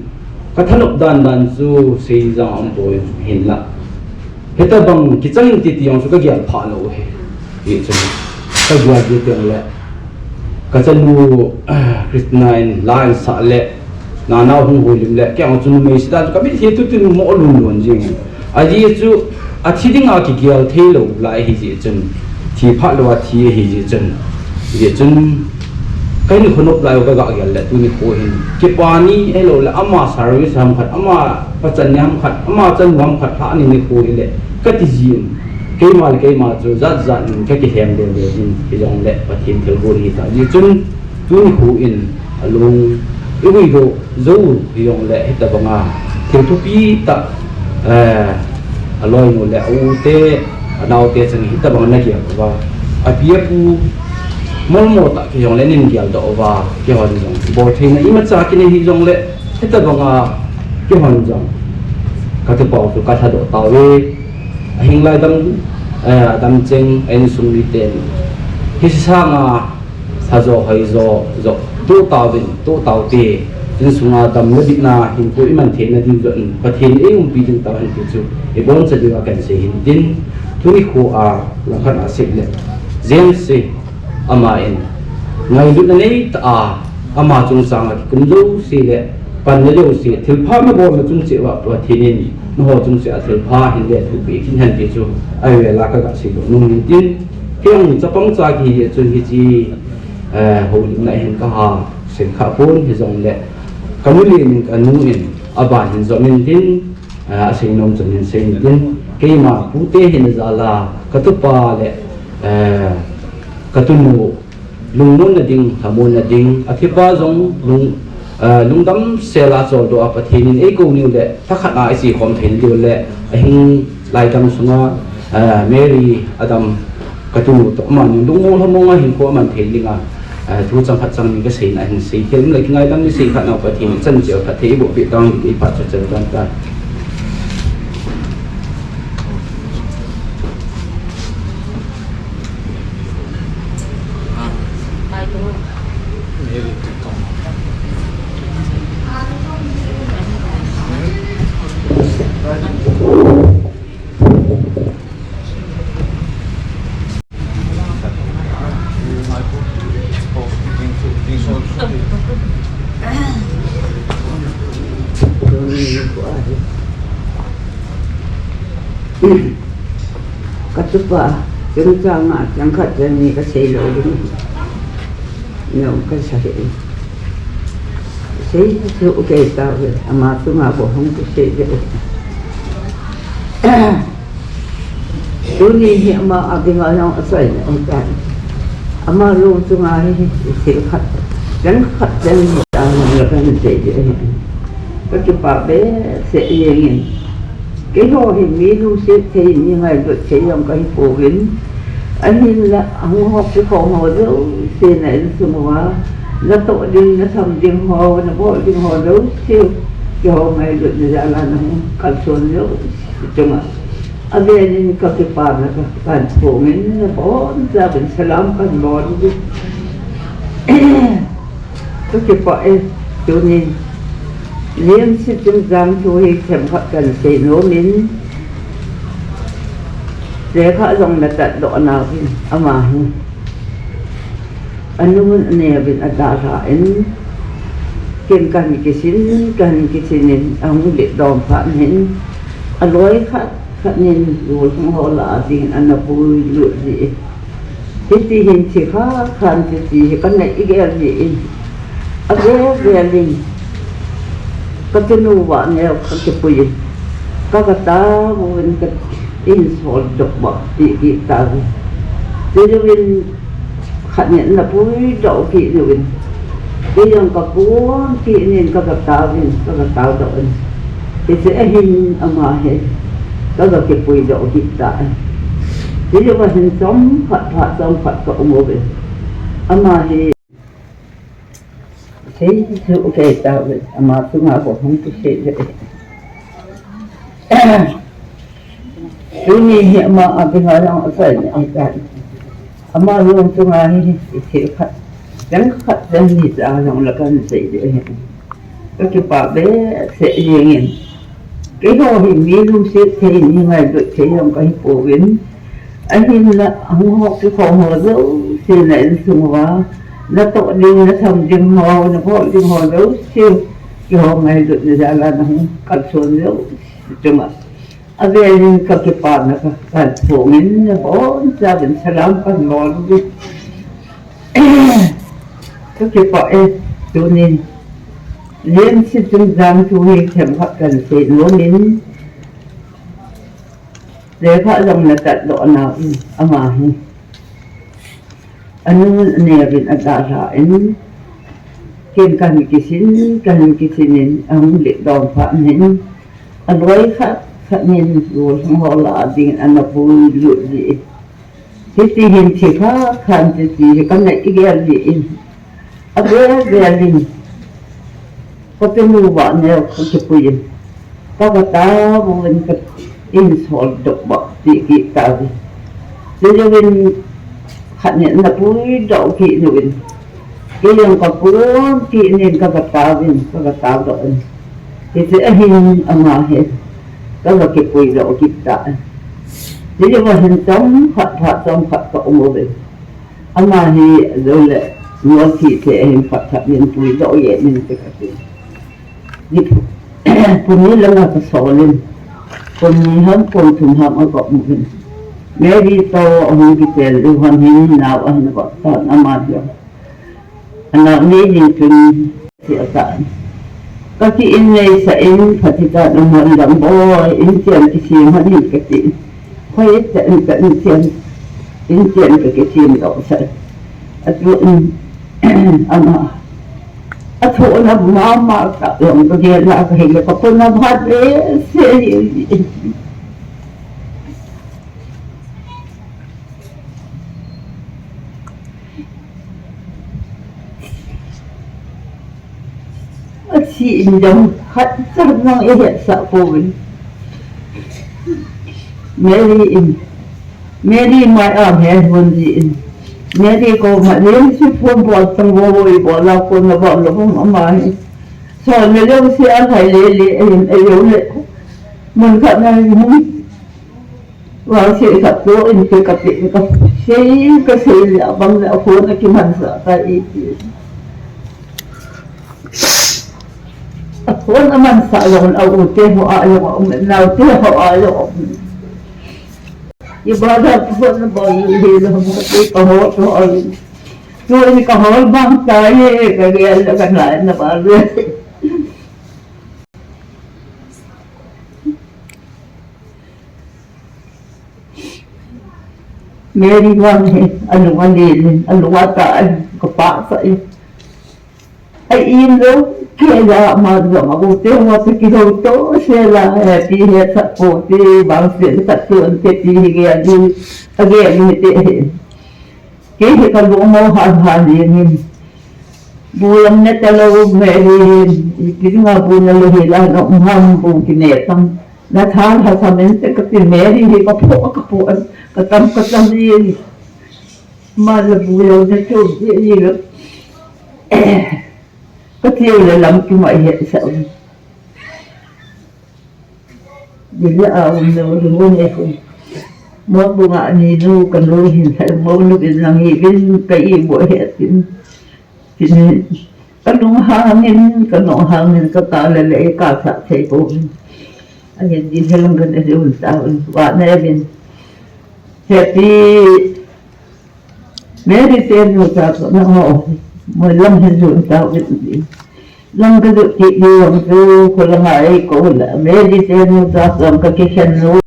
cái thân ông đàn chú xây ra ông tôi hiện là hết ta bằng cái chân thì ông số cái gì phá lỗ hết vậy cho cái gì vậy tiếng lệ cái chân nu Christian line sa lệ nào hung hôi lệ cái ông chú mấy sĩ cái biết hiện tụi nó mỗi luôn riêng gì chú chỉ tiếng cái gì thay lỗ lại hay gì chân thì phá lỗ thì hay gì chân vậy chân cái này không nộp lại cái gạo gì tụi nó khôi cái pani ấy là ama service ham khát ama phát triển ham khát ama chân ham khát thà này khôi lệ cái gì cái mà cho rất cái hem đều cái dòng lệ và thiên thiếu hồn hiện tại như chân tụi nó khôi luôn cái gì đó dấu cái dòng lệ hết tập bằng thiếu thuốc pi ta lôi một lệ u tê nào tê sang hết tập bằng này kìa và bia pu một tại cái dòng lệ nên kiểu độ và cái hoàn dòng bộ thì này mất ra cái này dòng lệ hết tập bằng cái hoàn dòng các thứ bảo tụ các thái độ tao về hình lại đâm chênh anh sung đi tiền cái sang thà dò hay dò tô tao tê nên sung đâm nó bị na hình cuối mình thế là đi dọn và thế ấy cũng bị chúng ta hình cái chú cái bốn sẽ được cảnh sẽ hình tin thôi khổ là khá là xịn lệ riêng xịn in ngày lúc này ama chung sang cũng dấu xịn lệ pan nó dấu xịn thiếu pha nó bỏ mà chung xịn và thế nên nó họ chung xịn thiếu pha hình lệ thuộc bị kinh hành cái chú ai về là các xịn nông nghiệp tin khi ông chấp bằng cái gì cho cái gì hồi lúc này hình cái hàng sinh khả phun thì dòng lệ cái núi liền cái núi in bản hình dòng in tin sinh nông dân sinh tin cái mà phụ tế hình ra là cái thứ ba lệ cái thứ nụ lùng nôn là đinh thà môn là đinh thứ ba giống lùng đắm xe lá trò đồ áp thì nên ấy câu nhiều lệ thắc khát ai gì không thấy điều lệ hình lại đâm xuống Mary Adam cái thứ nụ mà lùng môn hình của mình thấy đi thu trong phát trong những cái xí này hình xí khiến lấy ngay đâm cái xí khả nào thì chân chịu thật thế bộ vị đang bị phát cho chân toàn ta cái thứ ba chúng ta mà chẳng khát ra như cái xe lỗ đúng nhiều cái xe thiếu cái tao vậy mà tôi mà bỏ không có xe vậy tôi nhìn hiện mà ở bên ngoài nó sợi ông ta mà luôn tôi mà xe khát chẳng khát ra như tao là cái xe vậy cái chụp bà bé sẽ gì cái hồ hình mỹ lưu xếp thì như ngày được chế trong cái phổ biến anh nhìn là ông học cái khổ hồ dấu xe này xong rồi nó tội đi nó thầm tiếng hồ nó vội tiếng hồ dấu siêu cái hồ này được ra là nó cắt xuân dấu chung ạ ở đây nên các cái bàn là các bàn phổ biến nó bỏ ra bên salam bàn bò đi các cái bãi chỗ nhìn liên sẽ chúng giang thôi thèm họ cần sẽ nấu miếng để họ dùng là tận độ nào thì mà anh luôn nè bên anh đã ra anh kiên cần cái xin nên ông để đòn phản hiện anh nói khác nên rồi không họ là gì anh là vui lựa gì thế thì hiện chỉ khác khăn thì cái này cái gì anh về liền các cái nụ bạn nhau các cái bụi các cái ta mình cái in sổ độc bạc bị ta thì mình khẳng nhận là bụi đậu kỹ rồi bây giờ các bố kỹ nên các cái ta đậu thì sẽ hình ama hết đó là cái quỷ độ hiện tại ví dụ là hình sống Phật sống Phật có một về ama thì thế sự cái tạo về ama chúng ta cũng không có thể vậy ini hikmah apa yang saya ingat. Amal yang cuma ini sihat. Dan kat dan nisa yang lakukan saya. Kepada be saya ingin. Kalau ini lusit saya ini ngai saya yang kau povin. Anh là ông học cái phòng hồ dấu thì lại semua nó tội đi nó thầm chừng hồ nó vội chừng hồ dấu siêu cái hồ này được ra là nó cắt xuống dấu chừng ạ. Ada kekipan kan pungin bon saben salam kan lol kekipan tunin lien situng jang tuhi them khat kan se lonin de kha jong na tat do na ama hi anu ne bin adara in kin kan kisinin ang le don fa nin aloi khat nhìn rồi họ là tiền anh là vui lụi gì thế thì hiện chỉ có khăn thì cái này cái gì ở đây cái gì có tên người bạn này không chịu vui có cái ta muốn cái in sổ độc bọc thì cái ta gì thế cho nên khăn nhận là vui đậu thị rồi cái đường có vui thị nên có cái ta rồi thì sẽ hình ở hết đó là cái quỷ độ kịp tại nếu như mà hình sống Phật sống Phật có một về mà thì rồi lại nó thì thể hình Phật thật nên quỷ độ vậy nên cái gì phụ nữ là cái sổ lên còn hơn còn thường hợp ở góc một bên mấy đi to ông đi tiền lưu hoàn hình nào anh gọi tận mà được anh nào nghĩ gì thì tại các chị in này sẽ in phải thì ta đồng hành đồng bộ in tiền cái gì mà đi cái gì quay tiền cái tiền in tiền cái gì đó sẽ ở chỗ ở chỗ nó mà cả lòng cái gì là cái là có nó phát đấy sẽ chị giống khách rất năng ý hiện sợ phổi mẹ đi mai ở hè buồn gì mẹ đi cô mà đến chứ phun bỏ tầng vôi bỏ lao phun là bỏ nó không mà rồi người đâu xe phải lệ yếu lệ mình khẩn này muốn vào xe thật lỗi cái cặp điện cái xe lẹo băng lẹo phun là cái mình sợ tay Wala man sa yung auti mo ayaw nauti ho ayaw. Ibadat po na ba hilo mo kay kahot ho ay. So ni kahol bang tayo kaya kan lain na ba. Mary Wang ano walin ano wataan kapasa ay ino kaya magdong mabuti mo sa kihoto sila happy sa puti bang sila sa tuon titi kaya di again iti kaya kalung mo hanhanin bulang na talawag merin ikili nga po naluhila ng hambong kinetang nathala sa mente kasi merin di kapuan katam din malabuyaw na tubi có thiêu là lắm cái mọi hiện sợ vì là ông nó đừng có nghe không mỗi bộ ngã ni nu cần lôi hình thể mỗi lúc bên rằng hi bên cái bộ hiện thì các đồng hàng nên các ta là lễ cả xã thể của anh nhìn đi theo gần để dùng sao và này bên thì mấy cái tên của ta nó họ 15 hình dụng tạo việc gì lâm cái được chị đi làm cứ có là ngày có là mấy đi tên ra làm cái khen luôn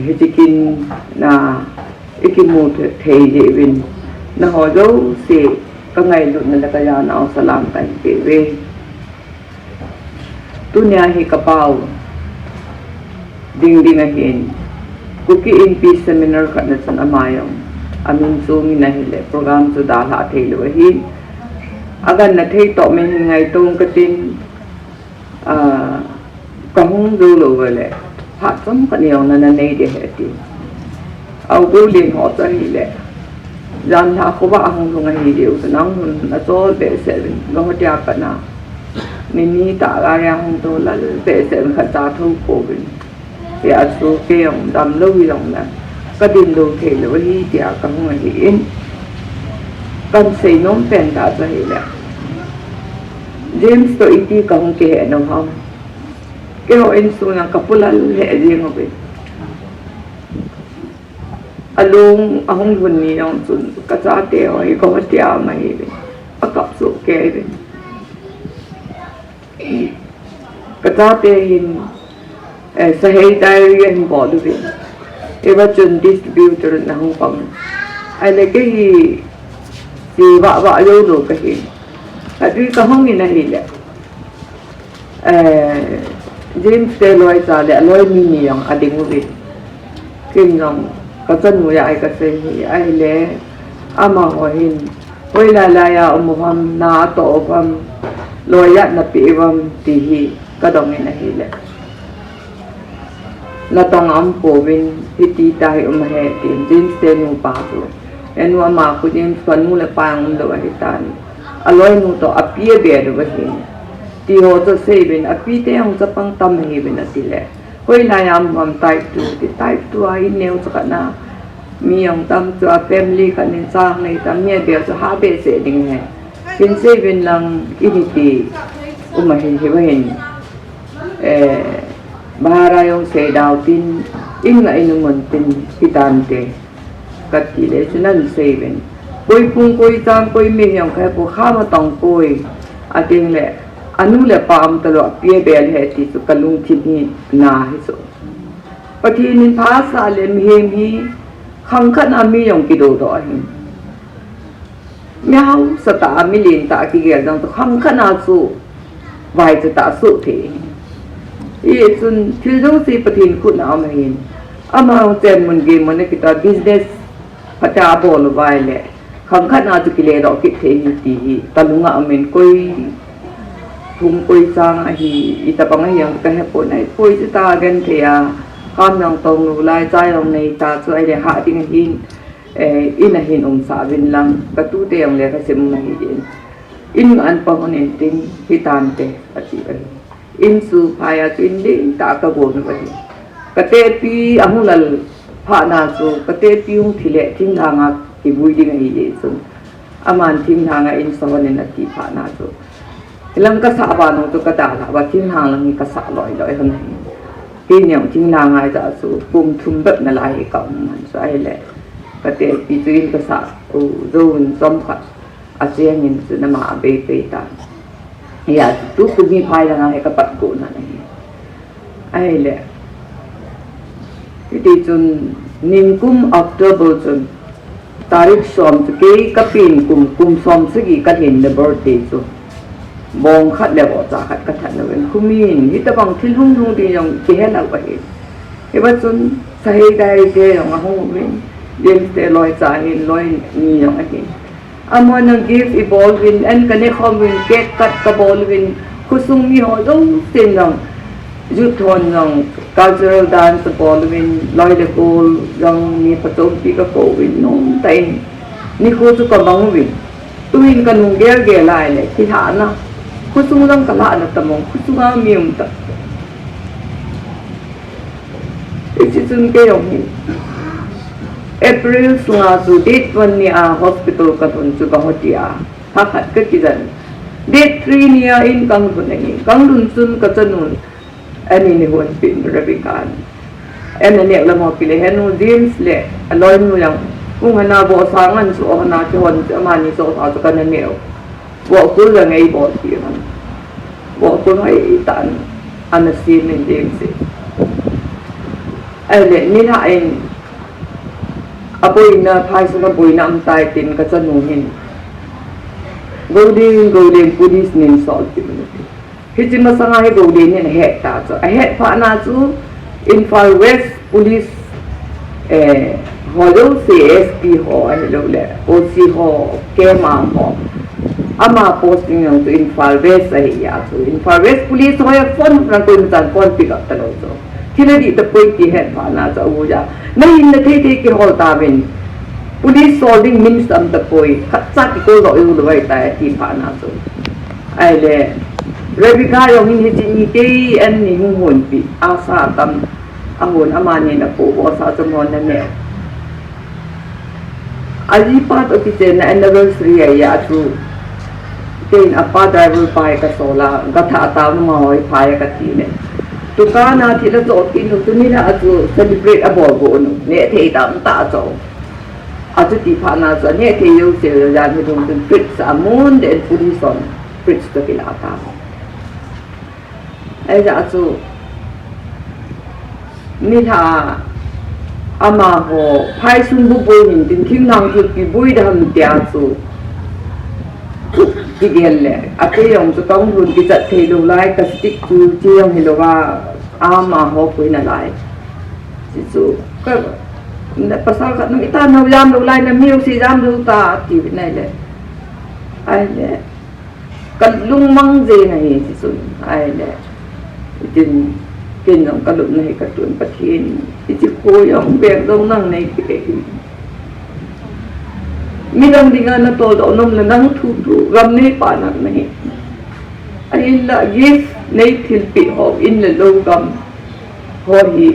hijikin na ikimut thejevin na hodo si kangai lut na kaya na salam kan pewe tunya hi kapau ding ahin kuki in peace seminar kan san amayong amin so minahile program so dala thelo hi agan na thei to men ngai tong katin kahung du lo vele hat som kan yong na nei de heti au du lin ho ta hi le jan ha ko ba hong long hi diu nang hun na so be se lo ho tia pa na ni ta ga ya hong to la be se kha ta thu ko bin ya su ke yong dam lo wi long na ka din lo the lo hi tia ka hong hi in kan sei nom pen ta sa hi le James to iti ka hong ke no ha ke ho in su na kapulal he jing ho bin alung ahong bun ni nong sun ka cha te oi ko tia mai be akap su ke be ka cha te hin sa hei diary hin bo du be e ba chun distributor na hong kong ai le ke hi si ba yo do ka hi a du ka hong ni na hi le James te loi sa le loi mi ni yang ading u be king nong ka chan mu ya ai ka se hi ai le ama ho hin hoi la ya umuham na to pam loya na pi wam ti hi ka dong na hi le na tong am po win ti tai he tin jin te nu pa tu en wa ma ku jin fan mu le pang do hi tan aloi nu to apie be do hi ti ho to se bin api te ang chapang tam hi bin ati le hoi la ya am type 2 ti type 2 ai neu cha na mi yang tam cho family kan in sang nei tam ne be cho ha be se ding he tin se bin lang initi hi hin bahara yung se daw tin in nga inuman tin pitante kati le sunan se bin koi pung koi tang koi mi yang kai ko khama tong koi ating le anu le pam talo pie bel he ti su kalung tin ni na hi so pati nin pha sa le mi hi khang khan ami yong ki do do hin nhau sa ta mi lin ta ki ge dang to khang khan a su vai cha ta su the i sun thil dong si patin khu na ma hin ama chen mun ge mon ki ta business pata bol vai le khang khan a chu ki le do ki the ni ti talunga amen koi thum koi sang a hi itapang yang ka he po nai koi ta gan the ya kam yang tong lu lai chai long nei ta chu ai le ha ding hin in a hin sa bin lang ka tu te yang le ka sim na hi din in an pa mon en ting hi tan te ati ai in su phaya tin ding ta ka bo me bai ka te pi ahu lal pha na su ka te pi ung thile ting na nga ki bui ding ai le sun aman ting na nga in so ne na ti pha na su lang ka sa ba no to ka ta la ba ting na lang ka sa loi han tin yang ting na nga ja su pum thum bet na lai ka man so ai le ka te pi tin ka sa u zon som khat a siang in su na ma be pe ta ya tu ku mi phai la nga ka pat ko na nei ai le ti chun ning kum October chun tarik som chu ke ka pin kum som se gi ka hin the birthday so bong khat le bo cha khat ka that na wen kumin hi ta bang thil hung hung ti yong ki he la ba hi e ba chun sa he dai te yong a hung wen dem te loi cha hin loi ni yong a hin amon give evolving and connect home with get cut ka bolwin kusung mi ho dong tin dong youth thon dong cultural dance bolwin loi de kol dong ni patom pi ka ko win nom tai ni ko chu ka bang win tuin ka nung ge lai le ki ha na kusung dong ka la na tamong kusung a mi um ta iti chun ke yong hin April sunga su date 1 ni a hospital ka thun chu ka hotia ha khat ka ki jan date 3 ni a in kang thun ni kang dun chun ka chanun ani ni hon pin rabikan en ne la mo pile henu james le aloi nu yang kung hana bo sangan su hana ki hon amani so ta ka na neo bo ku la ngai bo ti han bo ku hai tan anasin ni james lệ ni ha in apoi na phai su na boi na am tai tin ka chanu hin golden police nin sol ti hi chin ma sanga he golden ne he ta so a he pha na chu Infal West police ho lo CSP ho lo le OC ho ke ma ho ama posting ng to Infal West ay ya so Infal West police ho ya phone rang ko tan phone pick up talo so Kinadi the point he had pana sa uja. Na in the take hol tawin. Police solving means am the point. Katsa ko lo yu lo ay tayo ti pana so. Ay le. Rebecca yung hinhi ni an ni hon pi asa tam ahon amani na po sa sumon na me. Aji part of it na anniversary ay atu. Tin apa driver pa ka sola gatha ta mo hoy pa ka tine. Tukana thila to tinu tunila atu celebrate abogo no ne thei tam ta cho atu ti phana cho ne thei yo se ya ni dum tin fritz amon den purison fritz to kilata ai ja atu ni tha ama ho phai sun bu bo hin tin thing nang chu ki bui dam tia chu ki gel le ate yong chu tong run ki chat thei lo lai ka stick chu chi yong hi lo wa ama ho pui na lai si chu ka na pasal ka nang ita na yam lo lai na miu si jam lo ta ti nai le ai le ka lung mang je nai si chu ai le tin ken nong ka lu nai ka tun pathin ti chi ko yong bek dong nang nai ki mi dang dinga na to do nom na nang thu thu gam ne pa na nahi ai la yes nei thil pi ho in le lo gam ho hi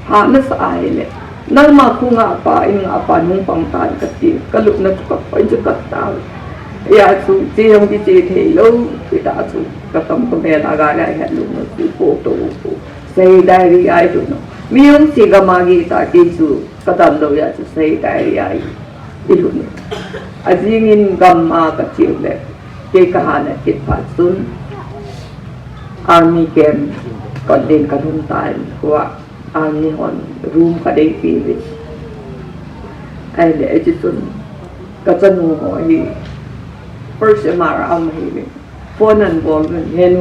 ha na sa ai le nang ma khu nga pa in nga pa nung pang tan ka ti ka lu na ka pa ju ka ta ya su ti yong ti ti thei lo ti ta su ka tam ko be la ga ga ha lu no ti po to po sei dai ri ai tu no mi yong si ga ma gi ta ti su ka tam lo ya su sei dai ri ai ti lu no azingin gam ma ka ti le ke ka ha na ti pa sun army camp còn đến cả thôn tài của army hòn room cả đây phi về ai để cho tôi cả chân ngồi đi first mà ông hi phone and ball hen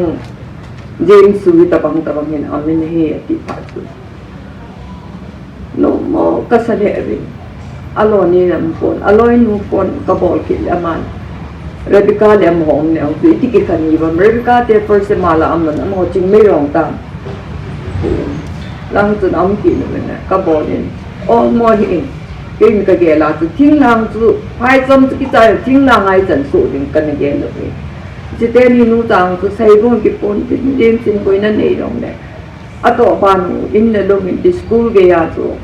James suy tabang hen ông nên he ti phát no mo ka sa le ri alo ni lam phone alo nu phone ka ball ki aman Rebecca le am hong ne ti ti ki kan ni ba Rebecca te first mala am na mo ching me rong ta lang tu am ki ne na ka bo ni o mo hi kin ka ge la tu ting lang tu phai chom tu ki cha ting lang ai chan su ding kan ge lo ni ji te ni nu tang tu sai bon ki pon ti din sin ko na nei rong ne ato ban in le lo in school ge ya tu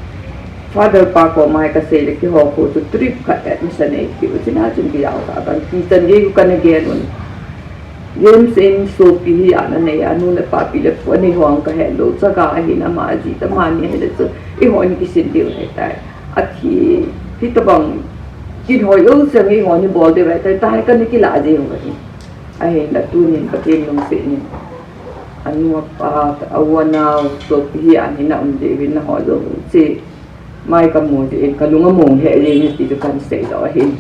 Father pa ko mai ka se le ki ho ko tu trip ka admission ai ki u china chun ki yaw ta tan ki tan ge ku kan ge non yem sin so pi hi ana ne ya nu le pa pi le ko ni hong ka he lo cha ga hi na ma ji ta ma ni he le chu I ho ni ki sin dio he tai a thi ta bang ki hoi u se ngi ho ni bol de tai tai ka ni ki la je ho ni ai la tu ni ka tin long se ni anu pa awana so pi hi ani na de win na ho lo che mai ka mo de ka lunga mo he le ni ti kan se do hin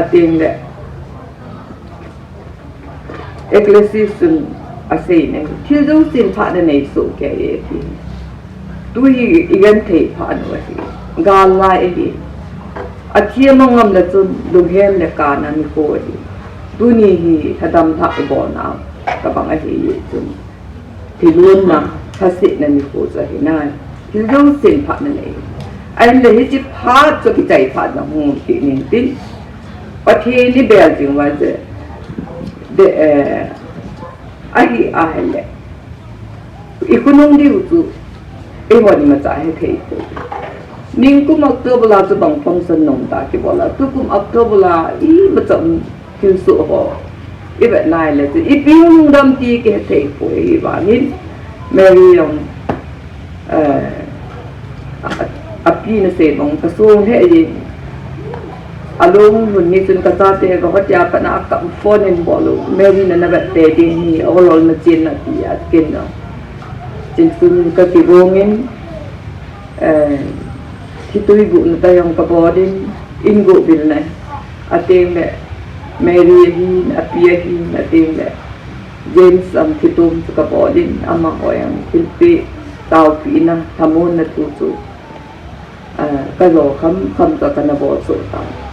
ating le ecclesiastes ase ne thil do sin pha de nei so ke ye ti tu hi igan thei pha no hi ga la e hi athia mangam la chun lughem le ka na ni ko hi tu ni hi thadam tha e bo na ka bang a hi chun ti lun na khasit na ni ko za hi na thil do sin pha na nei ai le hi chi pha cho ki chai pha na hu ki nin tin pathe ni bel jing wa je de ai le ikunong di utu e ho ni ma cha he thei ko ning kum october chu bang function nong ta ki bola tu kum october I ma cham ki su ho I be nai le ti I piung dam ti ke thei ko I ba nin Mary yong api na se bang ka so he ji along hun ni chun ka cha te ka hot ya pa na ka phone en bolo Mary na na ba te ti ni olol na chin na ti ya kin no chin sun ka ti rongin khi tôi vụ người ta dùng cái bò đến in gỗ bình này tiền lệ Mary hin apia hin tiền lệ James khi tôm cái bò đến ama oyang pilpi tàu phi na thamon na tu cái rồi khăm khăm cái bò sôi tàu